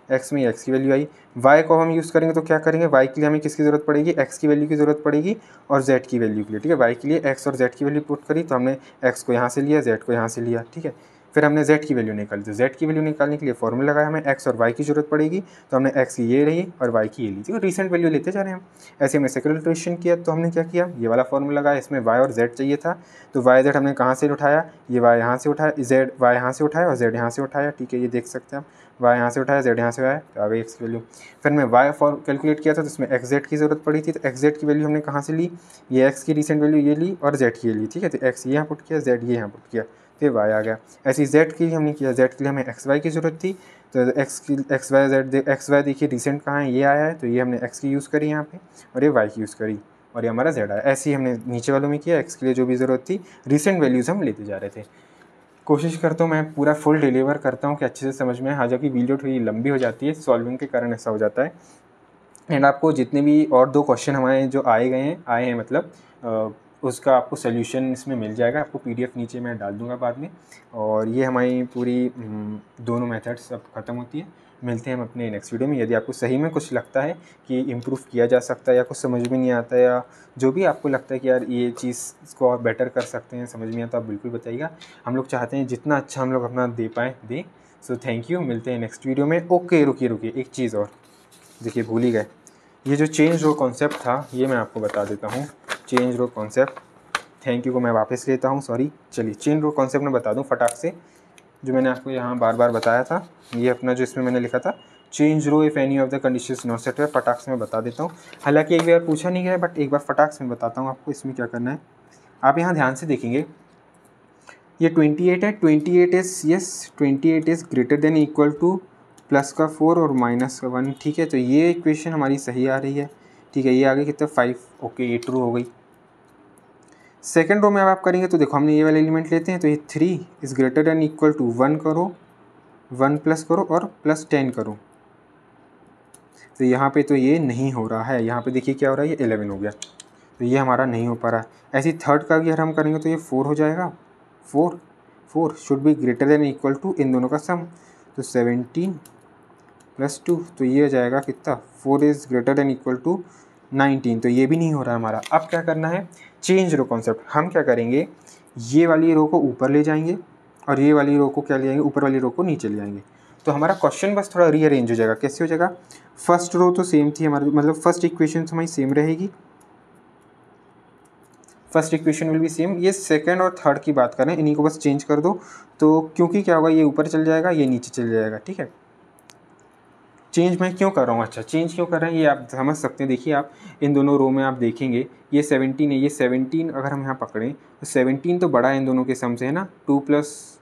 एक्स में एक्स की वैल्यू आई। वाई को हम यूज़ करेंगे तो क्या करेंगे, वाई के लिए हमें किसकी ज़रूरत पड़ेगी, एक्स की वैल्यू की ज़रूरत पड़ेगी और जेड की वैल्यू के लिए। ठीक है, वाई के लिए एक्स और जेड की वैल्यू पुट करी, तो हमने एक्स को यहाँ से लिया, जेड को यहाँ से लिया। ठीक है, फिर हमने जेड की वैल्यू निकाली, तो जेड की वैल्यू निकालने के लिए फॉर्मूला लगाया, हमें एक्स और वाई की ज़रूरत पड़ेगी, तो हमने एक्स की ये रही और वाई की ये ली। ठीक है, रिसेंट वैल्यू लेते जा रहे हैं हम। ऐसे हमने सेकंड इटरेशन किया, तो हमने क्या किया, ये वाला फॉर्मूला लगाया, इसमें वाई और जेड चाहिए था, तो वाई जेड हमने कहाँ से उठाया, ये वाई यहाँ से उठाया, जेड वाई यहाँ से उठाया और जेड यहाँ से उठाया। ठीक है, ये देख सकते हैं आप, वाई यहाँ से उठाया, जेड यहाँ से आया, तो आ गई एक्स की वैल्यू। फिर मैं वाई फॉर कैलकुलेट किया था, तो इसमें एक्स जेड की ज़रूरत पड़ी थी, तो एक्स जेड की वैल्यू हमने कहाँ से ली, ये एक्स की रिसेंट वैल्यू ये ली और जेड की ये ली। ठीक है, तो एक्स ये यहाँ पुट किया, जेड ये यहाँ पुट किया, तो वाई आ गया। ऐसे जेड के लिए हमने किया, जेड के लिए हमें एक्स वाई की ज़रूरत थी, तो X Y Z, X Y देखिए रिसेंट कहाँ है, ये आया है, तो ये हमने एक्स की यूज़ करी यहाँ पे और ये वाई की यूज़ करी और ये हमारा जेड आया। ऐसे ही हमने नीचे वालों में किया, एक्स के लिए जो भी ज़रूरत थी, रिसेंट वैल्यूज़ हम लेते जा रहे थे। कोशिश करता हूँ मैं पूरा फुल डिलीवर करता हूँ कि अच्छे से समझ में, हालांकि वीडियो थोड़ी लंबी हो जाती है, सॉल्विंग के कारण ऐसा हो जाता है। एंड आपको जितने भी और 2 क्वेश्चन हमारे जो आए हैं मतलब उसका आपको सोल्यूशन इसमें मिल जाएगा, आपको PDF नीचे मैं डाल दूंगा बाद में। और ये हमारी पूरी दोनों मेथड्स अब ख़त्म होती है। मिलते हैं हम अपने नेक्स्ट वीडियो में। यदि आपको सही में कुछ लगता है कि इम्प्रूव किया जा सकता है या कुछ समझ में नहीं आता है, या जो भी आपको लगता है कि यार ये चीज़ इसको और बेटर कर सकते हैं, समझ में आता, आप बिल्कुल बताइएगा। हम लोग चाहते हैं जितना अच्छा हम लोग अपना दे पाएँ दें। सो थैंक यू, मिलते हैं नेक्स्ट वीडियो में। ओके रुकिए एक चीज़ और, देखिए भूल ही गए, ये जो चेंज रो कॉन्सेप्ट था ये मैं आपको बता देता हूँ। Change row concept, thank you को मैं वापस लेता हूँ, सॉरी। चलिए चेंज रो कॉन्सेप्ट मैं बता दूँ फटाक से, जो मैंने आपको यहाँ बार बार बताया था। ये अपना जो इसमें मैंने लिखा था, change row if any of the conditions not set, फटाक से मैं बता देता हूँ। हालांकि एक बार पूछा नहीं गया, बट एक बार फटाक से मैं बताता हूँ आपको इसमें क्या करना है। आप यहाँ ध्यान से देखेंगे, ये 28 है, 28 is yes, 28 is greater than equal two plus का 4 और माइनस का 1। ठीक है, तो ये इक्वेशन हमारी सही आ रही है। ठीक है, ये आ गई कितना 5। ओके, ये ट्रू हो गई। सेकंड रो में अब आप करेंगे तो देखो, हमने ये वाले एलिमेंट लेते हैं, तो ये 3 is greater than equal to 1 करो, 1 प्लस करो और प्लस 10 करो। तो यहाँ पे तो ये नहीं हो रहा है, यहाँ पे देखिए क्या हो रहा है, ये 11 हो गया, तो ये हमारा नहीं हो पा रहा है। ऐसे थर्ड का भी अगर हम करेंगे तो ये 4 हो जाएगा, 4 should be greater than equal to इन दोनों का सम, तो 17 प्लस 2, तो ये हो जाएगा कितना, 4 is greater than equal to 19। तो ये भी नहीं हो रहा है हमारा। अब क्या करना है, चेंज रो कॉन्सेप्ट। हम क्या करेंगे, ये वाली रो को ऊपर ले जाएंगे और ये वाली रो को क्या ले जाएंगे, ऊपर वाली रो को नीचे ले जाएंगे। तो हमारा क्वेश्चन बस थोड़ा रीअरेंज हो जाएगा। कैसे हो जाएगा, फर्स्ट रो तो सेम थी हमारी, मतलब फर्स्ट इक्वेशन हमारी सेम रहेगी, first equation will be same. ये सेकंड और थर्ड की बात करें, इन्हीं को बस चेंज कर दो, तो क्योंकि क्या होगा, ये ऊपर चल जाएगा, ये नीचे चल जाएगा। ठीक है, चेंज मैं क्यों कर रहा हूँ, अच्छा चेंज क्यों कर रहे हैं ये आप समझ सकते हैं। देखिए आप इन दोनों रो में आप देखेंगे, ये 17 है, ये 17 अगर हम यहाँ पकड़ें तो 17 तो बड़ा है इन दोनों के सम से, है ना। 2 +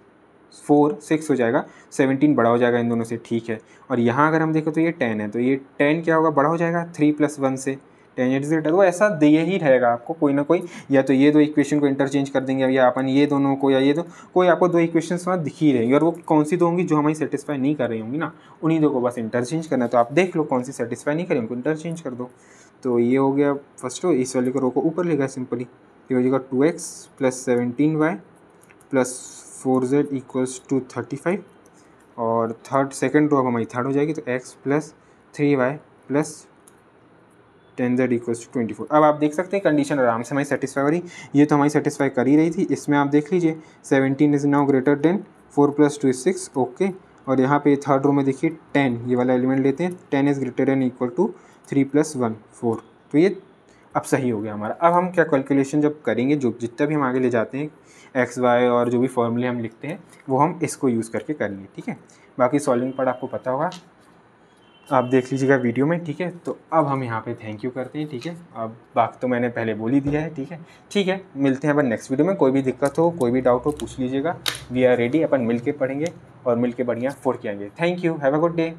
4 6 हो जाएगा, 17 बड़ा हो जाएगा इन दोनों से, ठीक है। और यहाँ अगर हम देखें तो ये 10 है, तो ये 10 क्या होगा, बड़ा हो जाएगा 3 + 1 से, 10 8 ग्रेटर, वो ऐसा दिए ही रहेगा आपको कोई ना कोई, या तो ये दो इक्वेशन को इंटरचेंज कर देंगे या अपन ये दोनों को, या ये दो कोई आपको दो इक्वेशन वहाँ दिख ही रहेंगी, और वो कौन सी दो होंगी जो हमारी सेटिस्फाई नहीं कर रही होंगी ना, उन्हीं दो को बस इंटरचेंज करना है। तो आप देख लो कौन सी सेटिस्फाई नहीं करें उनको इंटरचेंज कर दो। तो ये हो गया फर्स्ट रो, इस वाले को रो को ऊपर ले गया सिंपली, ये हो जाएगा 2x + 17y + 4z = 35, और सेकंड रो अब हमारी थर्ड हो जाएगी, तो x + 3y + 10z = 24। अब आप देख सकते हैं कंडीशन आराम से हमारी सेटिस्फाई हो रही, ये तो हमारी सेटिस्फाई कर ही रही थी। इसमें आप देख लीजिए 17 is now greater than 4 + 2 = 6, okay. और यहाँ पे थर्ड रो में देखिए 10, ये वाला एलिमेंट लेते हैं, 10 इज़ ग्रेटर देन = 3 + 1 4, तो ये अब सही हो गया हमारा। अब हम क्या कैलकुलेशन जब करेंगे, जो जितना भी हम आगे ले जाते हैं एक्स वाई और जो भी फॉर्मूले हम लिखते हैं वो हम इसको यूज़ करके करेंगे, ठीक है। बाकी सॉल्विंग पार्ट आपको पता होगा, आप देख लीजिएगा वीडियो में, ठीक है। तो अब हम यहाँ पे थैंक यू करते हैं, ठीक है। अब बाकी तो मैंने पहले बोल ही दिया है, ठीक है। मिलते हैं अपन नेक्स्ट वीडियो में, कोई भी दिक्कत हो कोई भी डाउट हो पूछ लीजिएगा, वी आर रेडी, अपन मिल के पढ़ेंगे और मिल के बढ़िया 4 के आएंगे। Thank you, have a good day.